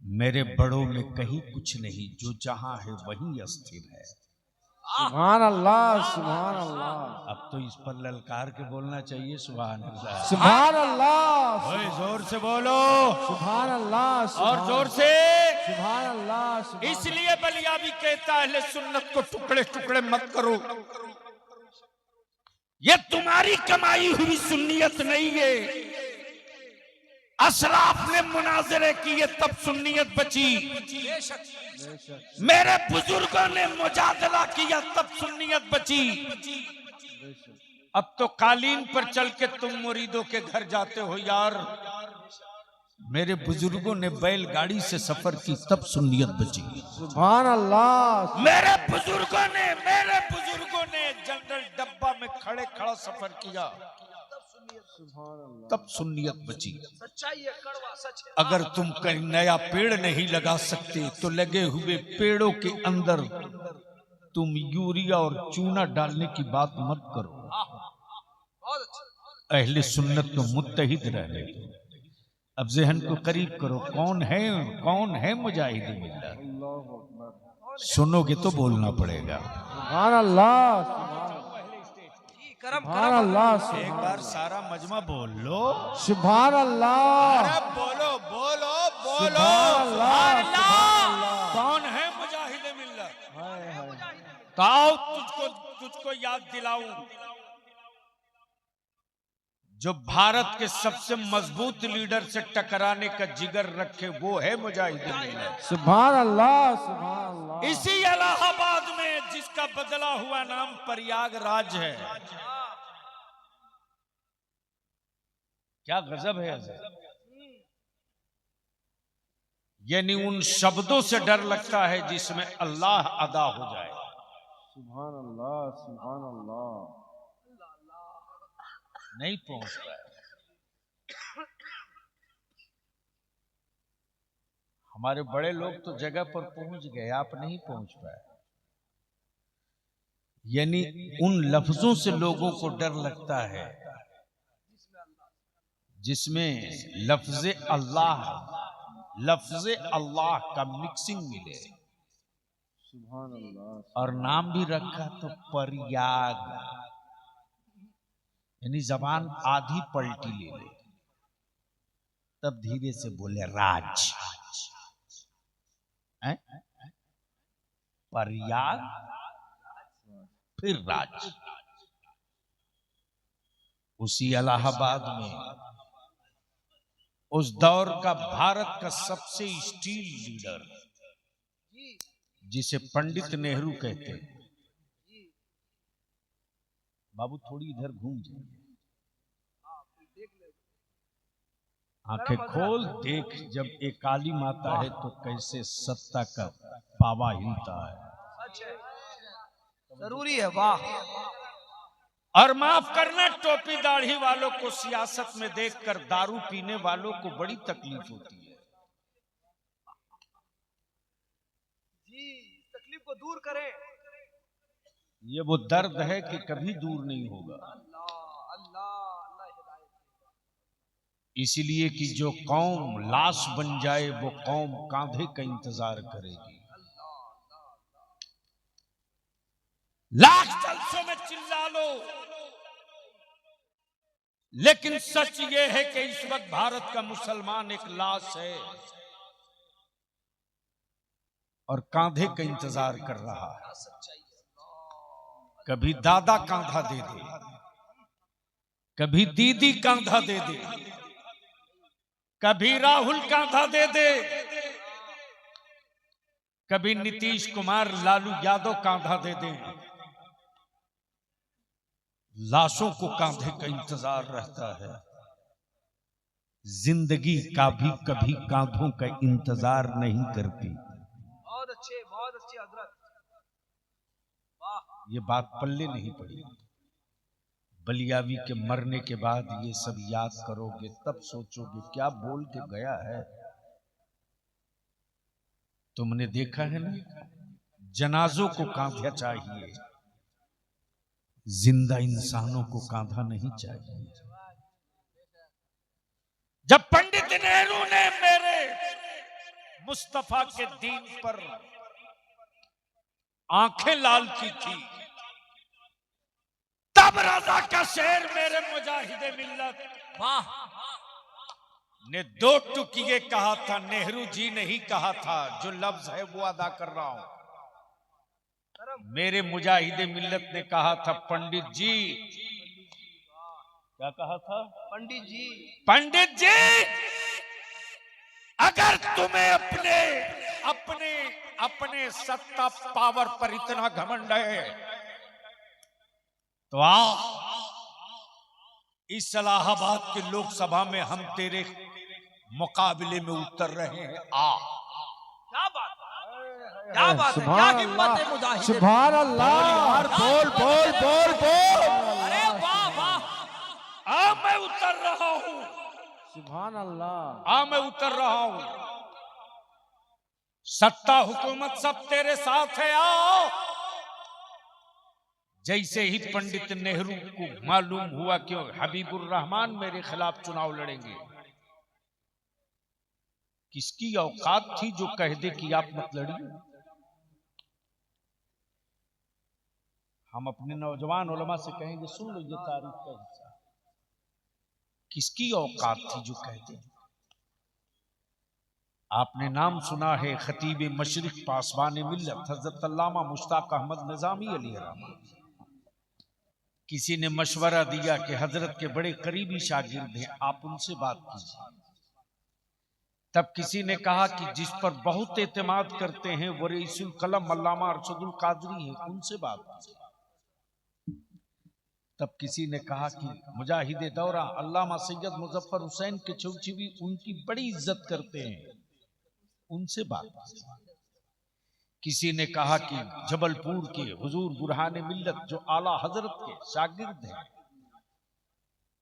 मेरे बड़ों में कहीं कुछ नहीं, जो जहां है वहीं अस्थिर है। सुभान अल्लाह सुभान अल्लाह। अब तो इस पर ललकार के बोलना चाहिए, सुभान अल्लाह। सुभान अल्लाह ओए जोर से बोलो, सुभान अल्लाह और जोर से। सुभान अल्लाह। इसलिए बलिया भी कहता है, अहले सुन्नत को टुकड़े टुकड़े मत करो, ये तुम्हारी कमाई हुई सुन्नियत नहीं है। असलाफ ने मुनाजरे किए तब सुन्नियत बची, मेरे बुजुर्गों ने मुजादला किया तब सुन्नियत बची। अब तो कालीन पर चल के तुम मुरीदों के घर जाते हो यार, मेरे बुजुर्गों ने बैलगाड़ी से सफर की तब सुन्नियत बची। सुभान अल्लाह। मेरे बुजुर्गों ने जनरल डब्बा में खड़े खड़ा सफर किया तब सुन्नियत बची। सच्चाई है, कड़वा सच है। अगर तुम कहीं नया पेड़ नहीं लगा सकते तो लगे हुए पेड़ों के अंदर तुम यूरिया और चूना डालने की बात मत करो। बहुत अच्छा। अहले सुन्नत को मुत्तहिद रहने दो। अब जहन को करीब करो, कौन है मुजाहिद मिल्लत? सुनोगे तो बोलना पड़ेगा। सुभान अल्लाह करम सुभान अल्लाह। एक बार सारा मजमा बोल लो, सुभान अल्लाह। अरे बोलो बोलो बोलो। सुभान अल्लाह। कौन है मुजाहिद मिल्लत? हाय हाय। तो आओ तुझको याद दिलाऊं, जो भारत के सबसे मजबूत लीडर से टकराने का जिगर रखे, वो है मुजाहिद मिल्लत। सुभान अल्लाह सुभान अल्लाह। इसी इलाहाबाद में जिसका बदला हुआ नाम प्रयागराज है। क्या गजब है हज़रत। यानी उन शब्दों से डर लगता है जिसमें अल्लाह अदा हो जाए। सुभान अल्लाह सुभान अल्लाह। नहीं पहुंच पाए। हमारे बड़े लोग तो जगह पर पहुंच गए, आप नहीं पहुंच पाए। यानी उन लफ्जों से लोगों को डर लगता है जिसमें लफ्ज अल्लाह का मिक्सिंग मिले। सुभान अल्लाह। और नाम भी रखा तो प्रयाग, यानी जबान आधी पलटी ले ले, तब धीरे से बोले राज। प्रयाग फिर राज। उसी इलाहाबाद में उस दौर का भारत का सबसे स्टील लीडर, जिसे पंडित नेहरू कहते हैं। बाबू थोड़ी इधर घूम जाए, आंखें खोल देख, जब एक काली माता है तो कैसे सत्ता का पावा हिलता है। जरूरी है, वाह। और माफ करना, टोपी दाढ़ी वालों को सियासत में देखकर दारू पीने वालों को बड़ी तकलीफ होती है। जी, तकलीफ को दूर करें। ये वो दर्द है कि कभी दूर नहीं होगा। इसलिए कि जो कौम लाश बन जाए वो कौम कांधे का इंतजार करेगी। लाख जलसों में चिल्ला लो, लेकिन सच ये है कि इस वक्त भारत का मुसलमान एक लाश है और कांधे का इंतजार कर रहा है। कभी दादा कांधा दे दे, कभी दीदी कांधा दे दे, कभी राहुल कांधा दे दे, कभी नीतीश कुमार लालू यादव कांधा दे दे। लाशों को कांधे का इंतजार रहता है। जिंदगी का भी कभी कांधों का इंतजार नहीं करती। बहुत अच्छे हजरत, वाह। ये बात पल्ले नहीं पड़ी। बलियावी के मरने के बाद ये सब याद करोगे तब सोचोगे क्या बोल के गया है। तुमने देखा है ना, जनाजों को कांधा चाहिए, जिंदा इंसानों को कांधा नहीं चाहिए। जब पंडित नेहरू ने मेरे मुस्तफा के दीन पर आंखें लाल की थी, तब रजा का शेर मेरे मुजाहिदे मिल्लत वाह ने दो टुकिए कहा था। नेहरू जी नहीं कहा था, जो लफ्ज है वो अदा कर रहा हूं। मेरे मुजाहिदे मिल्लत ने कहा था, पंडित जी, क्या कहा था? पंडित जी अगर तुम्हें अपने सत्ता पावर पर इतना घमंड है तो आओ, इस इलाहाबाद के लोकसभा में हम तेरे मुकाबले में उतर रहे हैं। क्या बात है, क्या बात है, क्या हिम्मत है मुजाहिद। सुभान अल्लाह यार, बोल बोल बोल बोल। अरे वाह वाह, मैं उतर रहा हूं। सुभान अल्लाह, मैं उतर रहा हूं। सत्ता हुकूमत सब तेरे साथ है, आओ। जैसे ही पंडित नेहरू को मालूम हुआ कि हबीबुर रहमान मेरे खिलाफ चुनाव लड़ेंगे, किसकी औकात थी जो कह दे कि आप मत लड़िए। हम अपने नौजवान उलमा से कहेंगे, सुन लो ये तारीख का हिस्सा, किसकी औकात थी जो कह दे। आपने नाम सुना है खतीब मशरिक पासवान मिल्लत हजरत अल्लामा मुश्ताक अहमद निजामी अलैहिर्रहमत। किसी ने मशवरा दिया कि हजरत के बड़े करीबी शागिर्द हैं, आप उनसे बात कीजिए। तब किसी ने कहा कि जिस पर बहुत एतमाद करते हैं वो रईसुल कलम अल्लामा अरशदुल कादरी हैं, उनसे बात कीजिए। तब किसी ने कहा कि मुजाहिदे दौरा अल्लामा सैयद मुजफ्फर हुसैन के चौचीवी उनकी बड़ी इज्जत करते हैं, उनसे बात कीजिए। किसी ने कहा कि जबलपुर के हुजूर बुरहान मिल्लत जो आला हजरत के शागिर्द हैं,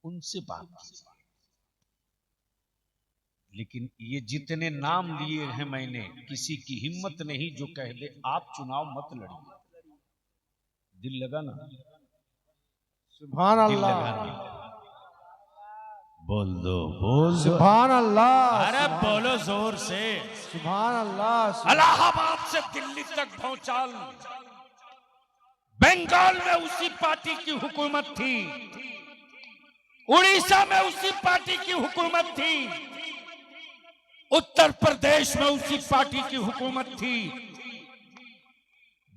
उनसे बात कीजिए। लेकिन ये जितने नाम लिए हैं मैंने, किसी की हिम्मत नहीं जो कह दे आप चुनाव मत लड़िए। दिल लगा ना? सुभान अल्लाह, बोल दो, बोल सुभान अल्लाह, अरे बोलो जोर से। सुभान अल्लाह। इलाहाबाद से दिल्ली तक भौचाल, बंगाल में उसी पार्टी की हुकूमत थी, उड़ीसा में उसी पार्टी की हुकूमत थी, उत्तर प्रदेश में उसी पार्टी की हुकूमत थी।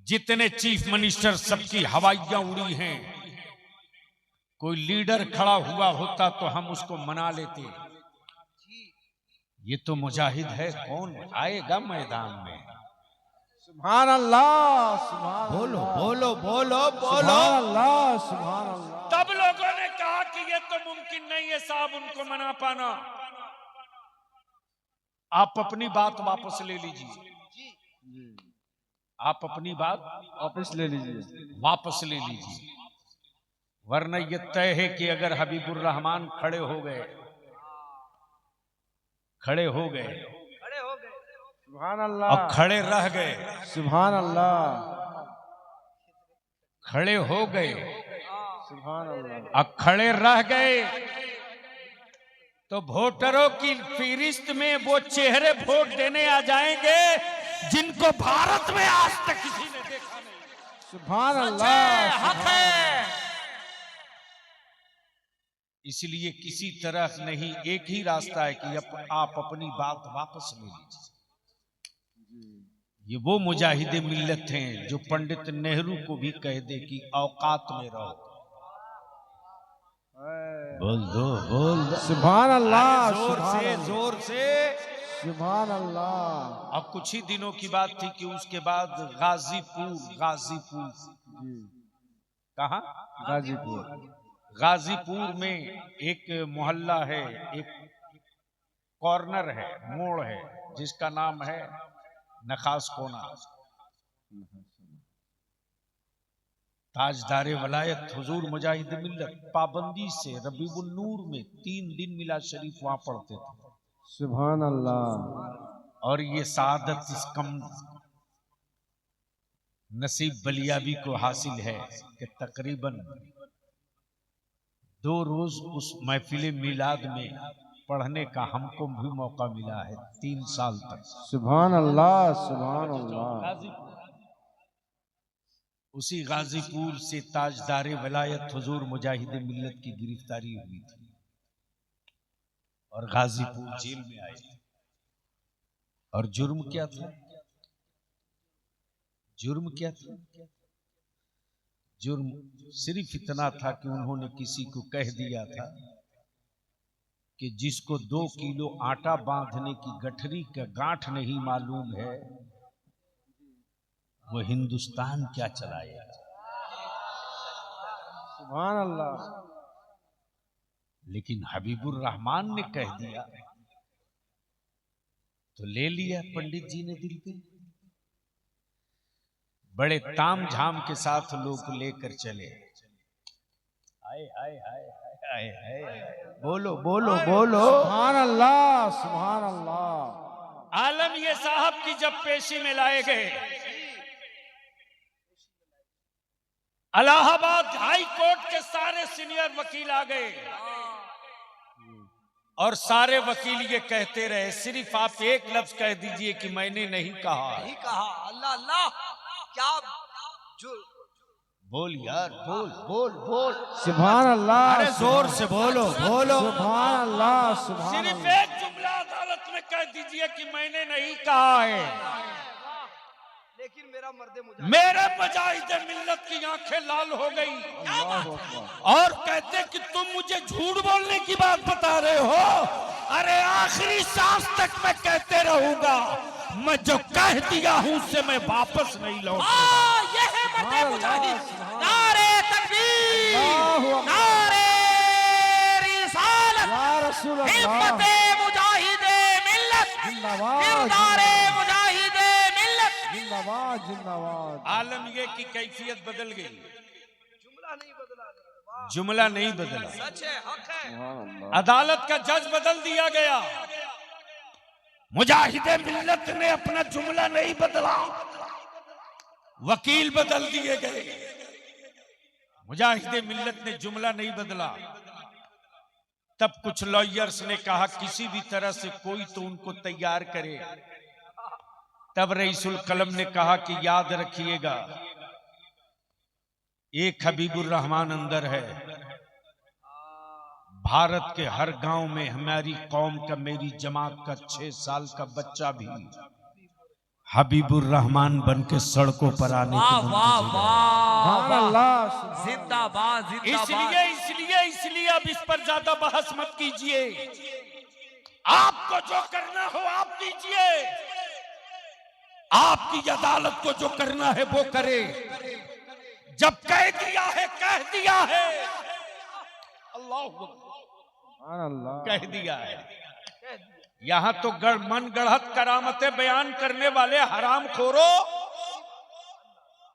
जितने चीफ मिनिस्टर सबकी हवाइयां उड़ी हैं। कोई लीडर खड़ा हुआ होता तो हम उसको मना लेते। ये तो मुजाहिद है, कौन आएगा मैदान में? सुभान अल्लाह, सुभान बोलो अल्लाह, बोलो बोलो बोलो। सुभान अल्लाह, सुभान अल्लाह। तब लोगों ने कहा कि ये तो मुमकिन नहीं है साहब उनको मना पाना। आप अपनी बात वापस ले लीजिए, आप अपनी बात वापस ले लीजिए, वापस ले लीजिए, वरना यह तय है कि अगर हबीबुर रहमान खड़े हो गए, खड़े हो गए सुभान अल्लाह, और खड़े रह गए, सुभान अल्लाह, खड़े हो गए सुभान अल्लाह, और खड़े रह गए तो वोटरों की फहरिस्त में वो चेहरे वोट देने आ जाएंगे जिनको भारत में आज तक किसी ने देखा नहीं। सुभान सच अल्लाह, है, हक है। इसलिए किसी तरह नहीं, एक ही रास्ता है कि आप अपनी बात वापस ले लीजिए। ये वो मुजाहिदे मिल्लत हैं जो पंडित नेहरू को भी कह दे कि औकात में रहो। बोल दो सुभान अल्लाह, जोर सुभान से, अल्लाह, जोर से। सुभान अल्लाह। अब कुछ ही दिनों की बात थी कि उसके बाद गाजीपुर कहाँ, गाजीपुर में एक मोहल्ला है, एक कॉर्नर है, मोड़ है, जिसका नाम है नखास कोना। ताजदारे वलायत हुजूर मुजाहिद मिल्लत पाबंदी से रबीउन नूर में 3 दिन मिला शरीफ वहां पढ़ते थे। सुभान अल्लाह। और ये सादत इस कम नसीब बलियाबी को हासिल है कि तकरीबन 2 रोज उस महफिल मिलाद में पढ़ने का हमको भी मौका मिला है 3 साल तक। सुभान अल्लाह, सुभान अल्लाह। उसी गाजीपुर से ताजदारे वलायत हुजूर मुजाहिद मिल्लत की गिरफ्तारी हुई थी और गाजीपुर जेल में आए थे। और जुर्म क्या था? जुर्म क्या था? जुर्म सिर्फ इतना था कि उन्होंने किसी को कह दिया था कि जिसको 2 किलो आटा बांधने की गठरी का गांठ नहीं मालूम है वो हिंदुस्तान क्या चलाएगा। सुभान अल्लाह। लेकिन हबीबुर रहमान ने कह दिया तो ले लिया पंडित जी ने दिल पे। बड़े ताम झाम के साथ लोग लेकर चले। हाय हाय हाय हाय हाय, बोलो बोलो बोलो। सुभान अल्लाह, सुभान अल्लाह। आलम ये साहब की जब पेशी में लाए गए, इलाहाबाद हाई कोर्ट के सारे सीनियर वकील आ गए और सारे वकील ये कहते रहे सिर्फ आप एक लफ्ज कह दीजिए कि मैंने नहीं कहा। नहीं कहा। अल्लाह अल्लाह, क्या जो बोल यार, बोल बोल बोल। सुभान अल्लाह, अरे जोर से बोलो बोलो। सुभान अल्लाह, सुभान सिर्फ अल्लाह। एक जुमला अदालत में कह दीजिए कि मैंने नहीं कहा है। लेकिन मेरे मुजाहिद मिल्लत की आंखें लाल हो गई और कहते कि तुम मुझे झूठ बोलने की बात बता रहे हो। अरे आखिरी सांस तक मैं कहते रहूंगा, मैं जो कह दिया हूं उससे मैं वापस नहीं लौटूंगा। ये है मर्दे मुजाहिद। नारे तकबीर, नारे रिसालत, या रसूल अल्लाह, हिम्मते मुजाहिदे मिल्लत, जिंदाबाद, नारे मुजाहिदे मिल्लत। जिंदाबाद, जिंदाबाद। आलम ये की कैफियत बदल गई, जुमला नहीं बदला, जुमला नहीं बदला। सच है, हक है। सुभान अल्लाह। अदालत का जज बदल दिया गया, मुजाहिदे मिल्लत ने अपना जुमला नहीं बदला, वकील बदल दिए गए। मुजाहिदे मिल्लत ने जुमला नहीं बदला। तब कुछ लॉयर्स ने कहा किसी भी तरह से कोई तो उनको तैयार करे। तब रईसुल कलम ने कहा कि याद रखिएगा, एक हबीबुर रहमान अंदर है। भारत के हर गांव में हमारी कौम का, मेरी जमात का 6 साल का बच्चा भी हबीबुर रहमान बन के सड़कों पर आने वाह की वाह सुभान वाह, अल्लाह। जिंदाबाद जिंदाबाद। इसलिए अब इस पर ज्यादा बहस मत कीजिए। आपको जो करना हो आप कीजिए, आपकी अदालत को जो करना है वो करे। जब कह दिया है कह दिया है, अल्लाह कह दिया है। यहां तो मन गढ़त करामतें बयान करने वाले हराम खोरो,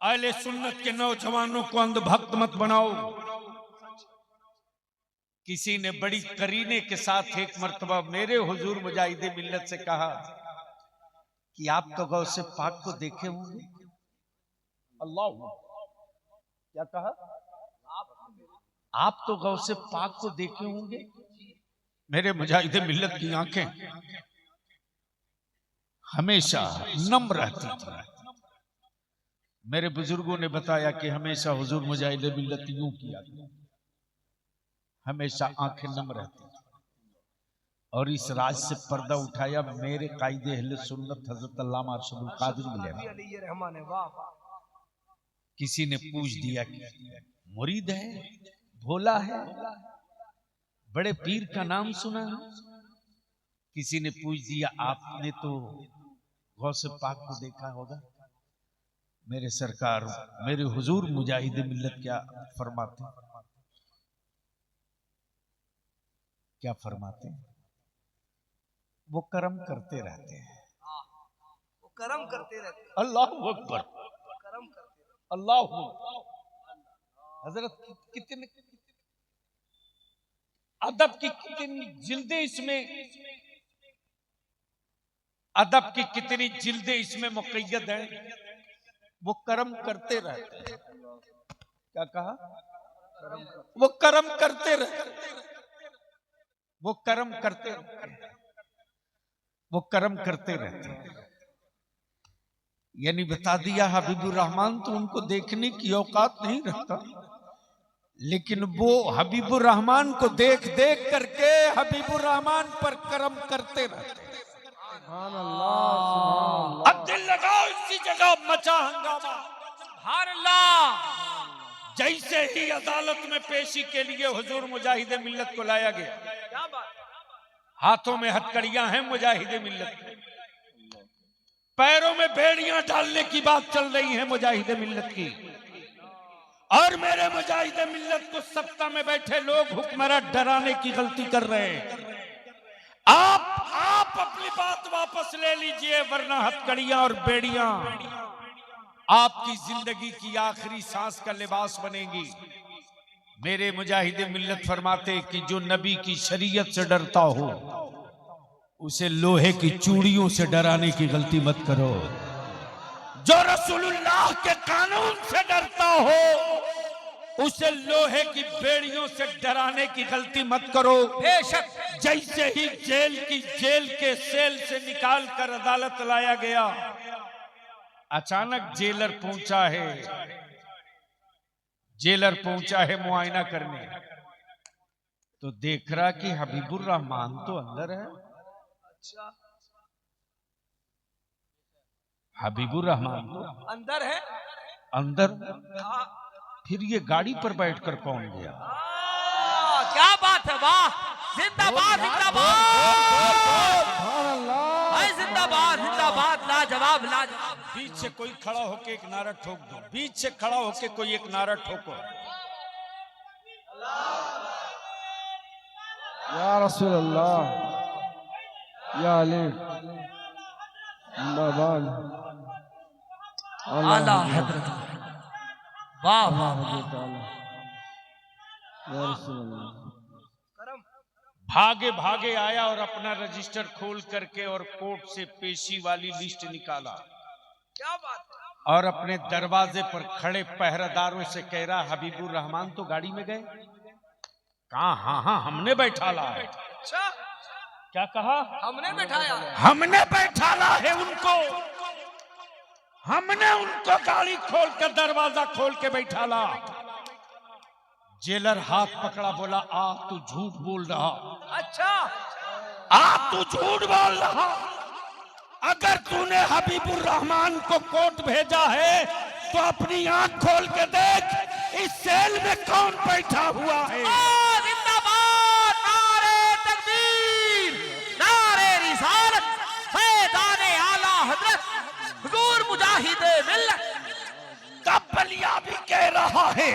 अहले सुन्नत के नौजवानों को अंधभक्त मत बनाओ। किसी ने बड़ी करीने के साथ एक मर्तबा मेरे हुजूर मुजाहिदे मिल्लत से कहा कि आप तो गौसे पाक को देखे होंगे। अल्लाह, क्या कहा? आप तो गौसे पाक को देखे होंगे। मेरे मुजाहिदे मिल्लत की आंखें हमेशा नम रहती थी। मेरे बुजुर्गों ने बताया कि हमेशा हुजूर मुजाहिदे मिल्लत यूं किया, हमेशा आंखें नम रहती थी। और इस राज से पर्दा उठाया मेरे कायदे अहले सुन्नत हजरत अल्लामा अरशदुल कादिर मिले। किसी ने पूछ दिया कि मुरीद है, भोला है, बड़े पीर का नाम सुना। किसी ने पूछ दिया आपने तो गौसे पाक को देखा होगा। मेरे सरकार, मेरे हुजूर मुजाहिद मिल्लत क्या फरमाते, क्या फरमाते हैं? वो करम करते रहते हैं, वो कर्म करते रहते हैं। अल्लाह अकबर, कर्म करते रहते अल्लाह हजरत कितने अदब की कितनी जिल्दें इसमें, अदब की कितनी जिल्दें इसमें मुक़य्यद हैं। वो कर्म करते रहते हैं। क्या कहा? वो कर्म करते रहते, वो कर्म करते रहते, वो कर्म करते रहते हैं। यानी बता दिया हबीबुर रहमान तो उनको देखने की औकात नहीं रखता, लेकिन वो हबीबुर रहमान को देख देख करके हबीबुर रहमान पर कर्म करते रहते। सुभान अल्लाह, अब दिल लगाओ, इसी जगह मचा हंगामा। सुभान अल्लाह। जैसे ही अदालत में पेशी के लिए हुजूर मुजाहिद मिल्लत को लाया गया, क्या बात। हाथों में हथकड़ियां हैं मुजाहिद मिल्लत की, पैरों में बेड़ियां डालने की बात चल रही है मुजाहिद मिल्लत की। और मेरे मुजाहिद मिल्लत को सत्ता में बैठे लोग हुक्मरां डराने की गलती कर रहे हैं। आप अपनी बात वापस ले लीजिए, वरना हथकड़ियां और बेड़ियां आपकी जिंदगी की आखिरी सांस का लिबास बनेगी। मेरे मुजाहिद मिल्लत फरमाते कि जो नबी की शरीयत से डरता हो उसे लोहे की चूड़ियों से डराने की गलती मत करो। जो रसूलुल्लाह के कानून से डरता हो उसे लोहे की बेड़ियों से डराने की गलती मत करो। बेशक। जैसे ही जेल के सेल से निकाल कर अदालत लाया गया, अचानक जेलर पहुंचा है मुआयना करने, तो देख रहा कि हबीबुर रहमान तो अंदर है। अच्छा, हबीबुर रहमान तो अंदर है। अंदर, हाँ। फिर ये गाड़ी पर बैठकर कौन गया? क्या बात है, वाह। जिंदाबाद जिंदाबाद, सुभान अल्लाह, हाय जिंदाबाद जिंदाबाद, लाजवाब लाजवाब। बीच से कोई खड़ा होके एक नारा ठोक दो, बीच से खड़ा होके कोई एक नारा ठोको। या रसूल अल्लाह, या अली, जिंदाबाद। आला हजरत, वाह वाह। या रसूल अल्लाह। भागे भागे आया और अपना रजिस्टर खोल करके और कोर्ट से पेशी वाली लिस्ट निकाला, क्या बात है। और अपने दरवाजे पर खड़े पहरेदारों से कह रहा, हबीबुर रहमान तो गाड़ी में गए? कहा हाँ हमने बैठाला है। अच्छा, क्या कहा? हमने बैठाया। हमने बैठाला है उनको, हमने उनको गाड़ी खोल कर दरवाजा खोल के बैठाला। जेलर हाथ पकड़ा, बोला आ तू झूठ बोल रहा, अच्छा, आ तू झूठ बोल रहा। अगर तूने हबीबुर रहमान को कोर्ट भेजा है तो अपनी आंख खोल के देख, इस सेल में कौन बैठा हुआ है। जिंदाबाद, नारे तकबीर, नारे रिसालत, फैज़ाने आला हजरत हुजूर मुजाहिद मिल्लत। तब बलिया भी कह रहा है,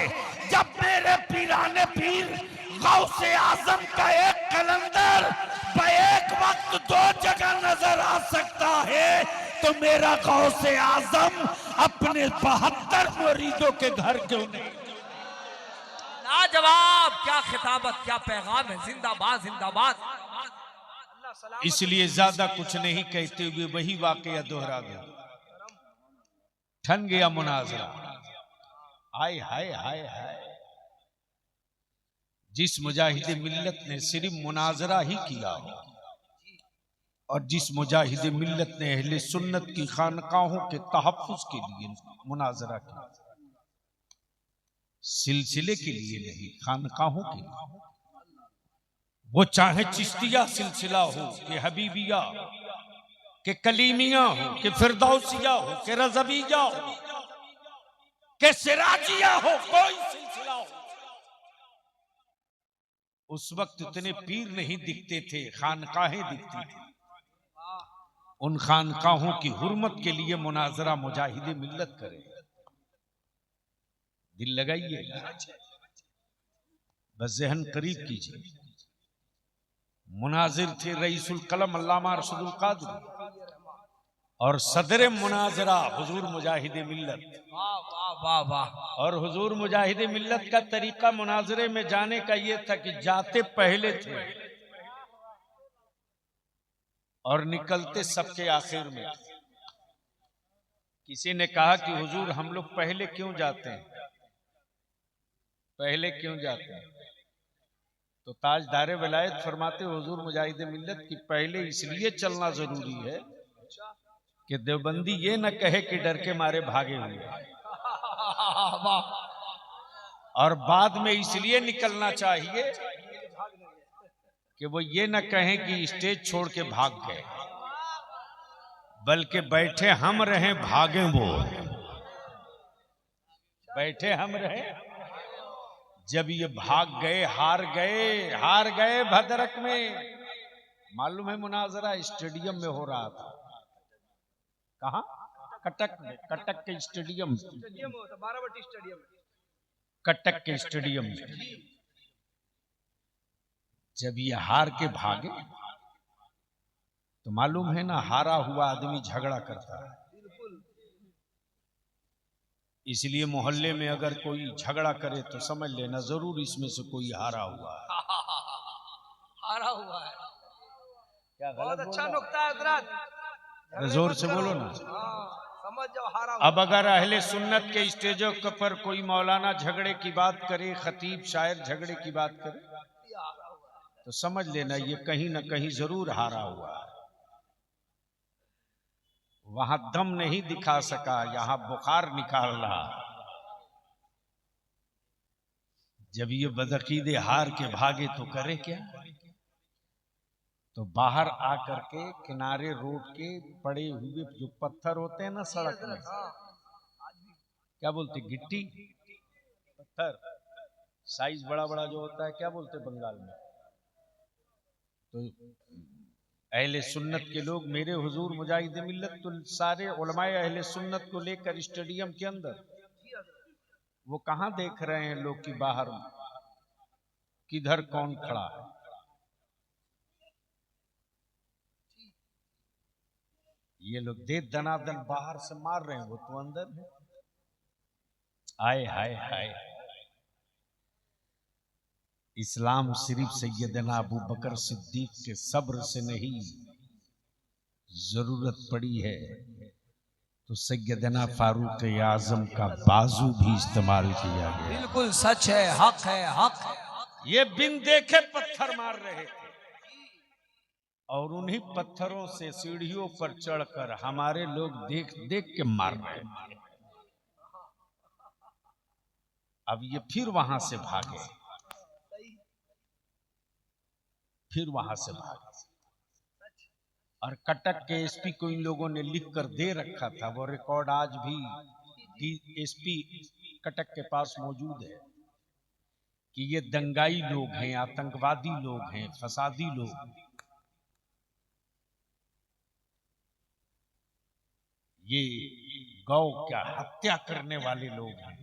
जब मेरे पीराने पीर गौसे आजम का एक कलंदर एक वक्त दो जगह नजर आ सकता है, तो मेरा गौसे आजम अपने 72 मुरीदों के घर क्यों नहीं? लाजवाब, क्या खिताबत, क्या पैगाम है। जिंदाबाद जिंदाबाद। इसलिए ज्यादा कुछ नहीं कहते हुए वही वाकया दोहरा गया। ठन गया मुनाजरा। हाय हाय हाय हाय। जिस मुजाहिद मिल्लत ने सिर्फ मुनाजरा ही किया हो और जिस मुजाहिद मिल्लत ने अहले सुन्नत की खानकाहों के तहफ्फुज के लिए मुनाजरा किया, सिलसिले के लिए नहीं, खानकाहों के लिए, वो चाहे चिश्तिया सिलसिला हो कि हबीबिया कि कलीमिया हो कि फिरदौसिया हो कि रज़विया हो कि सिराजिया हो, कोई सिलसिला हो, उस वक्त इतने पीर नहीं दिखते थे, खानकाहें दिखती थी। उन खानकाहों की हुर्मत के लिए मुनाजरा मुजाहिद मिल्लत करे। दिल लगाइए, बस ज़हन करीब कीजिए। मुनाजिर थे रईसुल कलम अल्लामा अरशदुल कादरी और सदर मुनाजरा हुजूर मुजाहिद मिल्लत। वाह वाह वाह। और हुजूर मुजाहिद मिल्लत का तरीका मुनाजरे में जाने का ये था कि जाते पहले थे और निकलते सबके आखिर में। किसी ने कहा कि हुजूर हम लोग पहले क्यों जाते हैं, पहले क्यों जाते हैं? तो ताजदारे विलायत फरमाते हुजूर मुजाहिद मिल्लत की पहले इसलिए चलना जरूरी है कि देवबंदी ये न कहे कि डर के मारे भागे हुए, और बाद में इसलिए निकलना चाहिए कि वो ये न कहें कि स्टेज छोड़ के भाग गए, बल्कि बैठे हम रहे भागे वो, बैठे हम रहे। जब ये भाग गए, हार गए भद्रक में। मालूम है मुनाजरा स्टेडियम में हो रहा था। कहा? कटक में, कटक के स्टेडियम, बाराबटी स्टेडियम, कटक के स्टेडियम में। जब ये हार के भागे तो मालूम है ना, हारा हुआ आदमी झगड़ा करता है। इसलिए मोहल्ले में अगर कोई झगड़ा करे तो समझ लेना जरूर इसमें से कोई हारा हुआ है। हारा हुआ है। क्या बहुत अच्छा नुक्ता है हजरत, जोर से बोलो ना। समझ जाओ हारा हुआ। अब अगर अहले सुन्नत के स्टेजों पर कोई मौलाना झगड़े की बात करे, खतीब शायर झगड़े की बात करे, तो समझ लेना ये कहीं ना कहीं जरूर हारा हुआ है। वहां दम नहीं दिखा सका, यहां बुखार निकाल रहा। जब ये बदअकीदे हार के भागे तो करे क्या? तो बाहर आकर के किनारे रोड के पड़े हुए जो पत्थर होते हैं ना सड़क में, क्या बोलते, गिट्टी पत्थर, साइज बड़ा बड़ा जो होता है, क्या बोलते बंगाल में? तो अहले सुन्नत के लोग, मेरे हुजूर मुजाहिद मिल्लत तो सारे उलमाए अहले सुन्नत को लेकर स्टेडियम के अंदर, वो कहां देख रहे हैं लोग कि बाहर किधर कौन खड़ा है। ये लोग दे दनादन बाहर से मार रहे हैं, वो तो अंदर है। आए हाय हाय। इस्लाम सिर्फ सैयदना अबू बकर सिद्दीक के सब्र से नहीं, जरूरत पड़ी है तो सैयदना फारूक आजम का बाजू भी इस्तेमाल किया गया। बिल्कुल सच है, हक है, हक है। ये बिन देखे पत्थर मार रहे थे और उन्हीं पत्थरों से सीढ़ियों पर चढ़कर हमारे लोग देख देख के मार रहे थे। अब ये फिर वहां से भागे, फिर वहां से भागे। और कटक के एसपी को इन लोगों ने लिख कर दे रखा था, वो रिकॉर्ड आज भी एसपी कटक के पास मौजूद है कि ये दंगाई लोग हैं, आतंकवादी लोग हैं, फसादी लोग, ये गौ क्या हत्या करने वाले लोग हैं।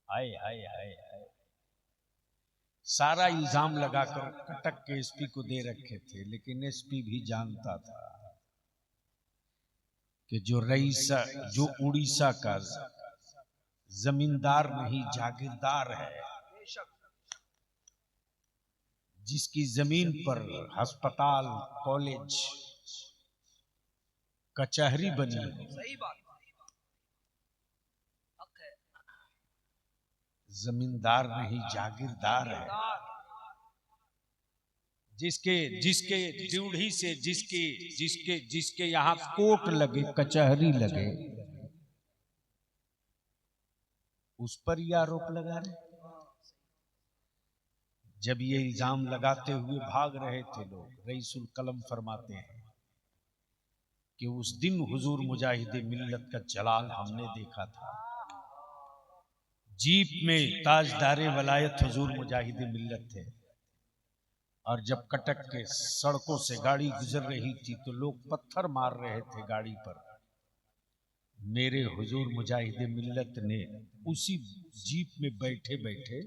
हाय हाय हाय हाय। सारा इल्जाम लगाकर कटक के एसपी को दे रखे थे, लेकिन एसपी भी जानता था कि जो रईसा, जो उड़ीसा का जमींदार नहीं जागीरदार है, जिसकी जमीन पर अस्पताल, कॉलेज, कचहरी बनी, सही बात, हक है। जमींदार नहीं जागीरदार है। जिसके जिसके ड्यूढ़ी से जिसके जिसके जिसके यहाँ कोर्ट लगे, कचहरी लगे, उस पर ये आरोप लगा रहे। जब ये इल्जाम लगाते हुए भाग रहे थे लोग, रईसुल कलम फरमाते हैं कि उस दिन हुजूर मुजाहिदे मिल्लत का जलाल हमने देखा था। जीप में ताजदारे वलायत हुजूर मुजाहिदे मिल्लत थे, और जब कटक के सड़कों से गाड़ी गुजर रही थी तो लोग पत्थर मार रहे थे गाड़ी पर। मेरे हुजूर मुजाहिदे मिल्लत ने उसी जीप में बैठे बैठे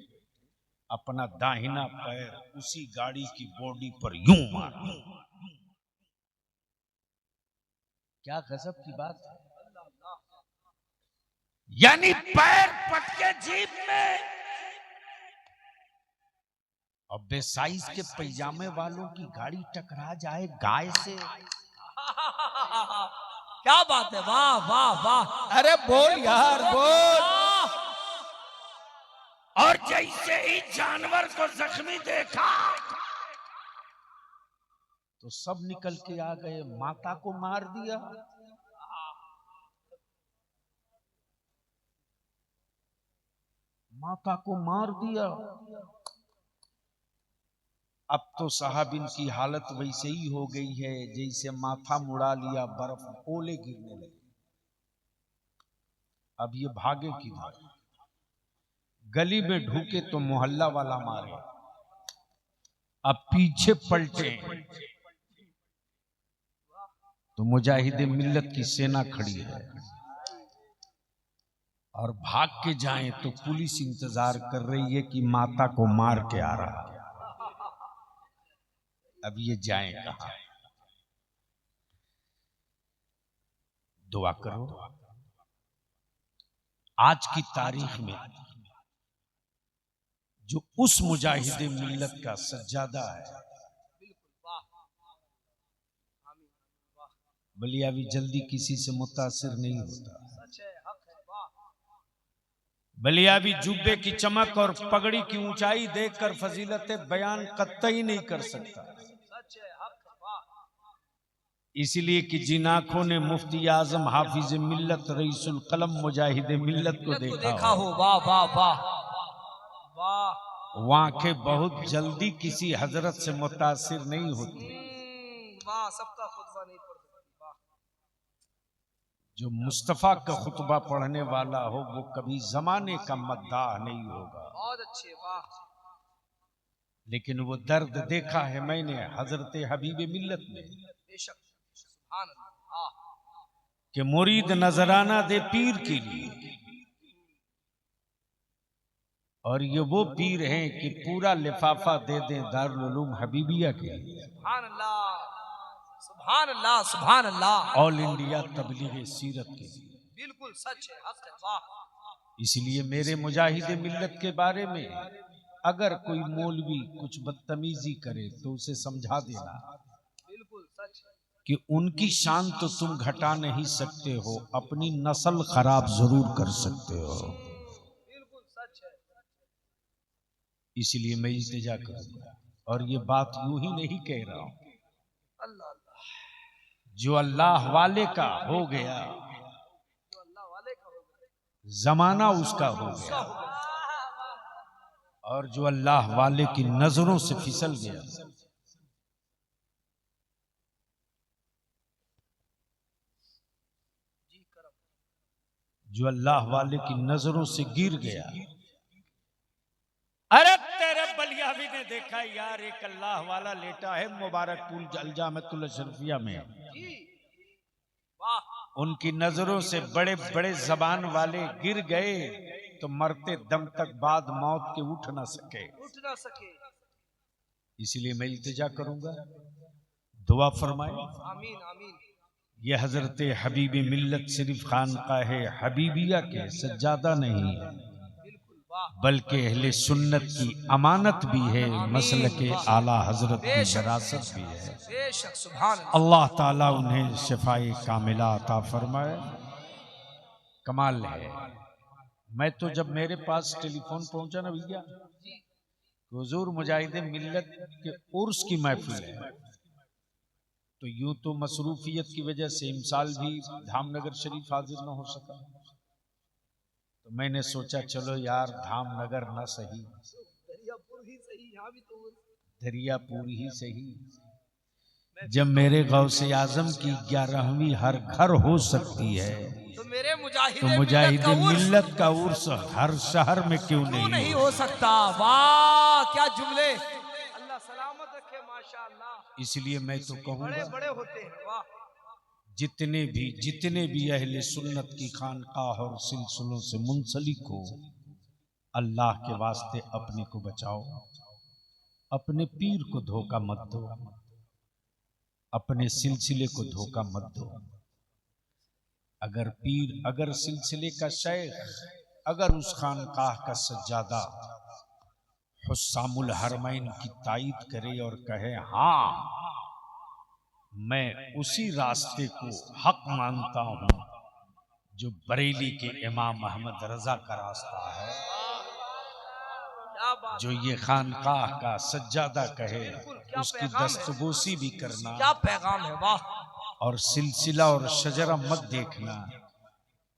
अपना दाहिना पैर उसी गाड़ी की बॉडी पर यूं मारा। क्या गजब की बात है। यानी पैर पटके जीप में, और बेसाइज के पैजामे वालों की गाड़ी टकरा जाए गाय से। क्या बात है, वाह वाह वाह। अरे बोल यार बोल। और जैसे ही जानवर को जख्मी देखा तो सब निकल के आ गए, माता को मार दिया। माता को मार दिया। अब तो साहबिन की हालत वैसे ही हो गई है जैसे माथा मुड़ा लिया, बर्फ ओले गिरने लगे। अब ये भागे किधर? गली में ढूके तो मोहल्ला वाला मारे, अब पीछे पलटे तो मुजाहिदे मिल्लत की सेना खड़ी है, और भाग के जाएं तो पुलिस इंतजार कर रही है कि माता को मार के आ रहा है। अब ये जाएं कहां? दुआ करो आज की तारीख में जो उस मुजाहिदे मिल्लत का सज्जादा है, बलियावी जल्दी किसी से मुतासिर नहीं होता। बलियावी जुब्बे की चमक और पगड़ी की ऊंचाई देखकर फजीलत बयान कतई नहीं कर सकता। इसलिए कि जिन आंखों ने मुफ्ती आजम हाफिज मिल्लत रईसुल कलम मुजाहिदे मिल्लत को देखा हो, वाह वाह वाह वाह, वो आंखें बहुत जल्दी किसी हजरत से मुतासिर नहीं होती। वाह, सबका खुतबा नहीं पढ़ते। वाह, जो मुस्तफा का खुतबा पढ़ने वाला हो वो कभी जमाने का मद्दाह नहीं होगा। बहुत अच्छे, वाह। लेकिन वो दर्द देखा है मैंने हजरत हबीब मिल्लत में, बेशक, सुभान अल्लाह, कि मुरीद नजराना दे पीर के लिए, और ये वो पीर हैं कि पूरा लिफाफा दे दें दारुल उलूम हबीबिया के लिए। सुभान अल्लाह, सुभान अल्लाह, सुभान अल्लाह। ऑल इंडिया तबलीग सीरत के लिए। बिल्कुल सच है, हक है, वाह। इसलिए मेरे मुजाहिदे मिल्लत के बारे में अगर कोई मौलवी कुछ बदतमीजी करे तो उसे समझा देना बिल्कुल सच है कि उनकी शान तो तुम घटा नहीं सकते हो, अपनी नस्ल खराब जरूर कर सकते हो। बिल्कुल सच है। इसलिए मैं इल्तिजा करूंगा, और ये बात यूं ही नहीं कह रहा हूं, अल्लाह अल्लाह, जो अल्लाह वाले का हो गया, जो अल्लाह वाले का हो गया, जमाना उसका हो गया, और जो अल्लाह वाले की नजरों से फिसल गया, जो अल्लाह वाले की नजरों से गिर गया। अरे तेरे बलियावी ने देखा यार, एक अल्लाह वाला लेटा है मुबारकपुर अलजामतुल अशरफिया में, वाह, उनकी नजरों से बड़े बड़े जबान वाले गिर गए तो मरते दम तक बाद मौत के उठ ना सके। उठ ना सके। इसलिए मैं इल्तिजा करूंगा, दुआ फरमाए। आमीन आमीन। ये हजरत हबीब मिल्लत सिर्फ खानकाह हबीबिया के सज्जादा नहीं है, बल्कि अहले सुन्नत की अमानत भी है, मसलक आला हजरत की विरासत भी है। बेशक, सुभान अल्लाह ताला उन्हें शिफाए कामिला अता फरमाए। कमाल है, मैं तो जब मेरे पास टेलीफोन पहुंचा ना भैया, हुजूर मुजाहिद मिल्लत के उर्स की महफिल है, तो यूं तो मसरूफियत की वजह से इमसाल भी धामनगर शरीफ हाजिर न हो सका, तो मैंने सोचा चलो यार धामनगर न सही, दरियापुर ही सही। जब मेरे गौसे आजम की 11वीं हर घर हो सकती है, तो मेरे तो मुजाहिद मिल्लत का उर्स हर शहर में क्यों नहीं हो सकता। वाह क्या जुमले, अल्लाह सलामत रखे माशाअल्लाह। इसलिए मैं तो कहूँगा बड़े होते हैं, वाह। जितने भी अहले सुन्नत की खानकाह और सिलसिलों से मुंसलिक हो, अल्लाह के वास्ते अपने को बचाओ, अपने पीर को धोखा मत दो, अपने सिलसिले को धोखा मत दो। अगर पीर, अगर सिलसिले का शेख, अगर उस खानकाह का सज्जादा हुस्सामुल हरमैन की तायीद करे और कहे हाँ मैं उसी रास्ते को हक मानता हूं जो बरेली के इमाम अहमद रजा का रास्ता है, जो ये खानकाह का सज्जादा कहे उसकी दस्तबोसी भी करना, क्या पैगाम है, वाह। और सिलसिला और शजरा मत देखना,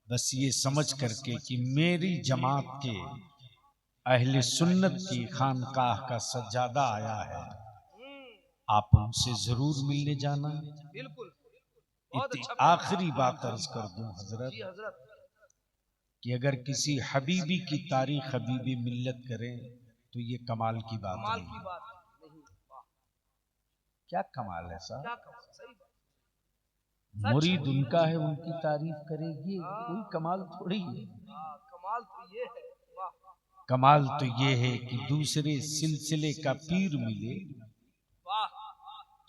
बस ये समझ करके कि मेरी जमात के अहले सुन्नत की खानकाह का सज्जादा आया है, आप उनसे जरूर मिलने जाना। बिल्कुल। आखिरी बात अर्ज कर दूं हजरत, कि अगर किसी हबीबी की तारीख हबीबी मिल्लत करें तो ये कमाल की बात नहीं। क्या कमाल है साहब, मुरीद उनका है, उनकी तारीफ करेगी, कोई कमाल थोड़ी है। कमाल तो ये है, वाह। कमाल तो ये है कि दूसरे सिलसिले का पीर मिले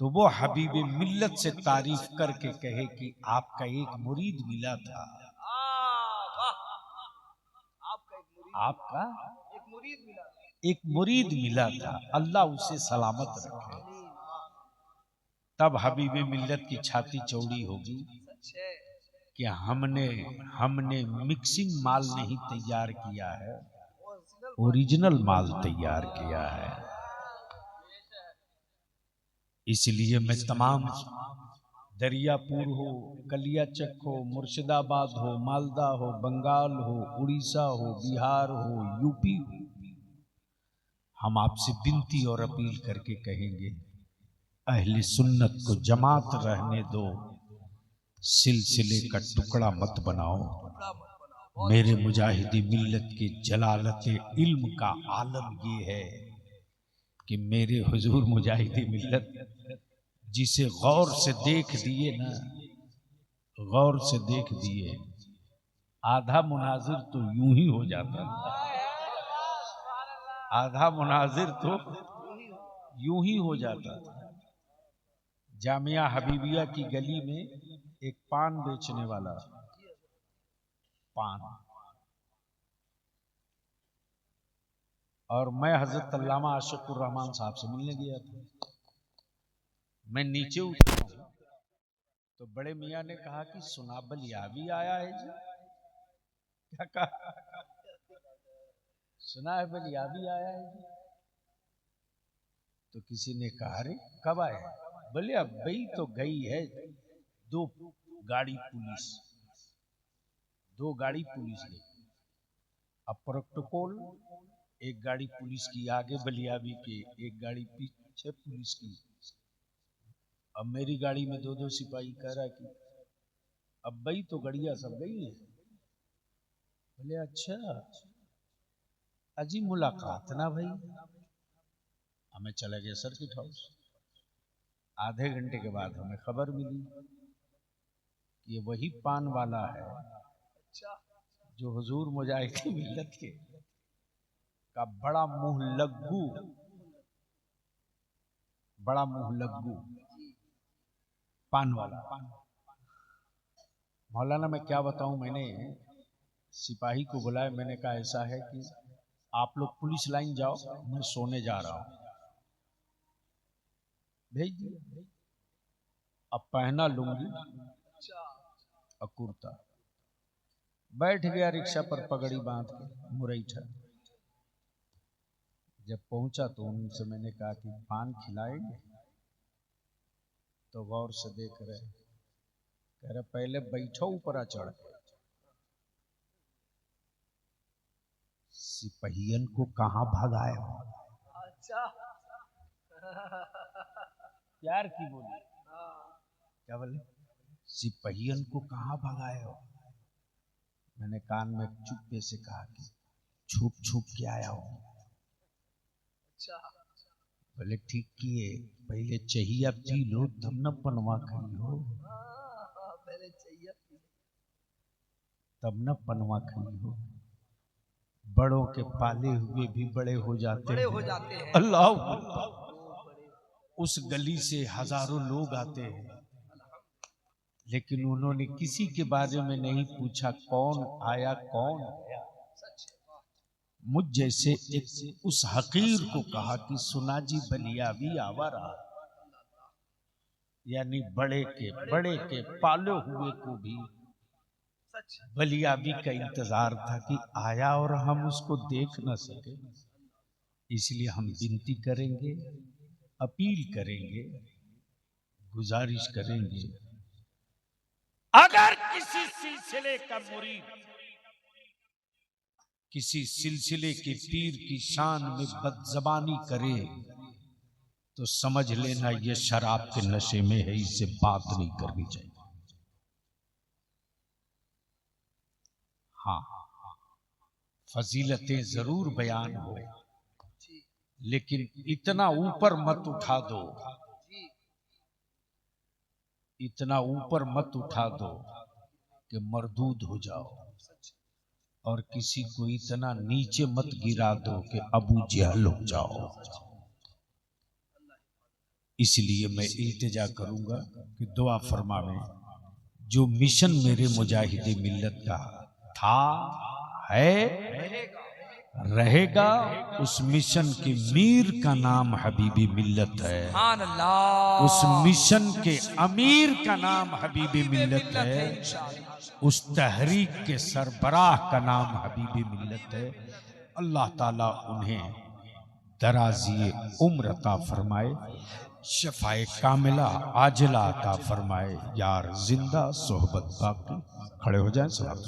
तो वो हबीब मिल्लत से तारीफ करके कहे कि आपका एक मुरीद मिला था, आपका एक मुरीद मिला था, अल्लाह उसे सलामत रखे। तब हबीब मिल्लत की छाती चौड़ी होगी कि हमने मिक्सिंग माल नहीं तैयार किया है, ओरिजिनल माल तैयार किया है। इसलिए मैं तमाम दरियापुर हो, कलियाचक हो, मुर्शिदाबाद हो, मालदा हो, बंगाल हो, उड़ीसा हो, बिहार हो, यूपी हो, हम आपसे विनती और अपील करके कहेंगे अहले सुन्नत को जमात रहने दो, सिलसिले का टुकड़ा मत बनाओ। मेरे मुजाहिदी मिल्लत के जलालत इल्म का आलम ये है कि मेरे हुजूर मुजाहिदी मिल्लत जिसे गौर से देख दिए ना, गौर से देख दिए, आधा मुनाजिर तो यूं ही हो जाता, आधा मुनाजिर तो यूं ही हो जाता था। जामिया हबीबिया की गली में एक पान बेचने वाला, पान, और मैं हजरत अल्लामा आशिकुर रहमान साहब से मिलने गया था। मैं नीचे उतरा तो बड़े मियाँ ने कहा कि सुना बलियावी आया है जी। क्या कहा? सुना है बलियावी आया है जी। तो किसी ने कहा अरे कब आया? बोले अब भाई तो गई है, दो गाड़ी पुलिस गई। अब प्रोटोकॉल, एक गाड़ी पुलिस की आगे बलियावी के, एक गाड़ी पीछे पुलिस की। अब मेरी गाड़ी में दो सिपाही कह रहा कि अब भाई तो गड़िया सब गई है। बोले अच्छा अजी मुलाकात ना भाई। हमें चला गया सर्किट हाउस। आधे घंटे के बाद हमें खबर मिली कि ये वही पान वाला है जो हुजूर मुजाहिदी मिल्लत के का बड़ा मुंह लग्गू पान वाला। मौलाना मैं क्या बताऊं, मैंने सिपाही को बुलाया, मैंने कहा ऐसा है कि आप लोग पुलिस लाइन जाओ, मैं सोने जा रहा हूं, भेज दिया। अब पहना लूंगी और कुर्ता, बैठ गया रिक्शा पर पगड़ी बांध के मुरैठा। जब पहुंचा तो उनसे मैंने कहा कि पान खिलाएंगे? तो गौर से देख रहे, कह रहे पहले बैठो ऊपर चढ़। सिपहियन को कहां भगाए हो? अच्छा प्यार की बोली, क्या बोले? सिपहियन को कहां भगाए हो? मैंने कान में चुप्पे से कहा कि छुप छुप के आया हूं। अच्छा बोले ठीक किए, पहले चाहिए पी लो तब न पनवा खाई हो, पहले चाहिए तब न पनवा खाई हो। बड़ों के पाले हुए भी बड़े हो जाते हैं। अल्लाह अकबर। उस गली से हजारों लोग आते हैं, लेकिन उन्होंने किसी के बारे में नहीं पूछा कौन आया कौन आया। मुझ जैसे एक उस हकीर को कहा कि सुना जी बलियावी आवा रहा, यानी बड़े के पाले हुए को भी बलियावी का इंतजार था कि आया और हम उसको देख न सके। इसलिए हम विनती करेंगे, अपील करेंगे, गुजारिश करेंगे, अगर किसी सिलसिले का मुरीद किसी सिलसिले के पीर की शान में बदजबानी करे तो समझ लेना ये शराब के नशे में है, इससे बात नहीं करनी चाहिए। हाँ, फजीलतें जरूर बयान हो, लेकिन इतना ऊपर मत उठा दो, इतना ऊपर मत उठा दो कि मरदूद हो जाओ, और किसी को इतना नीचे मत गिरा दो कि अबू जहल हो जाओ। इसलिए मैं इल्तिजा करूंगा कि दुआ फरमावें, जो मिशन मेरे मुजाहिदे मिल्लत का था, है, रहेगा, उस मिशन के मीर का नाम हबीबी मिल्लत है। उस मिशन के अमीर का नाम हबीबी मिल्लत है। उस तहरीक के सरबराह का नाम हबीबी मिल्लत है। अल्लाह ताला उन्हें दराज़ी उम्र अता फरमाए, शफाए कामिला आजिला अता फरमाए। यार जिंदा सोहबत बाकी। खड़े हो जाएं। सलाम।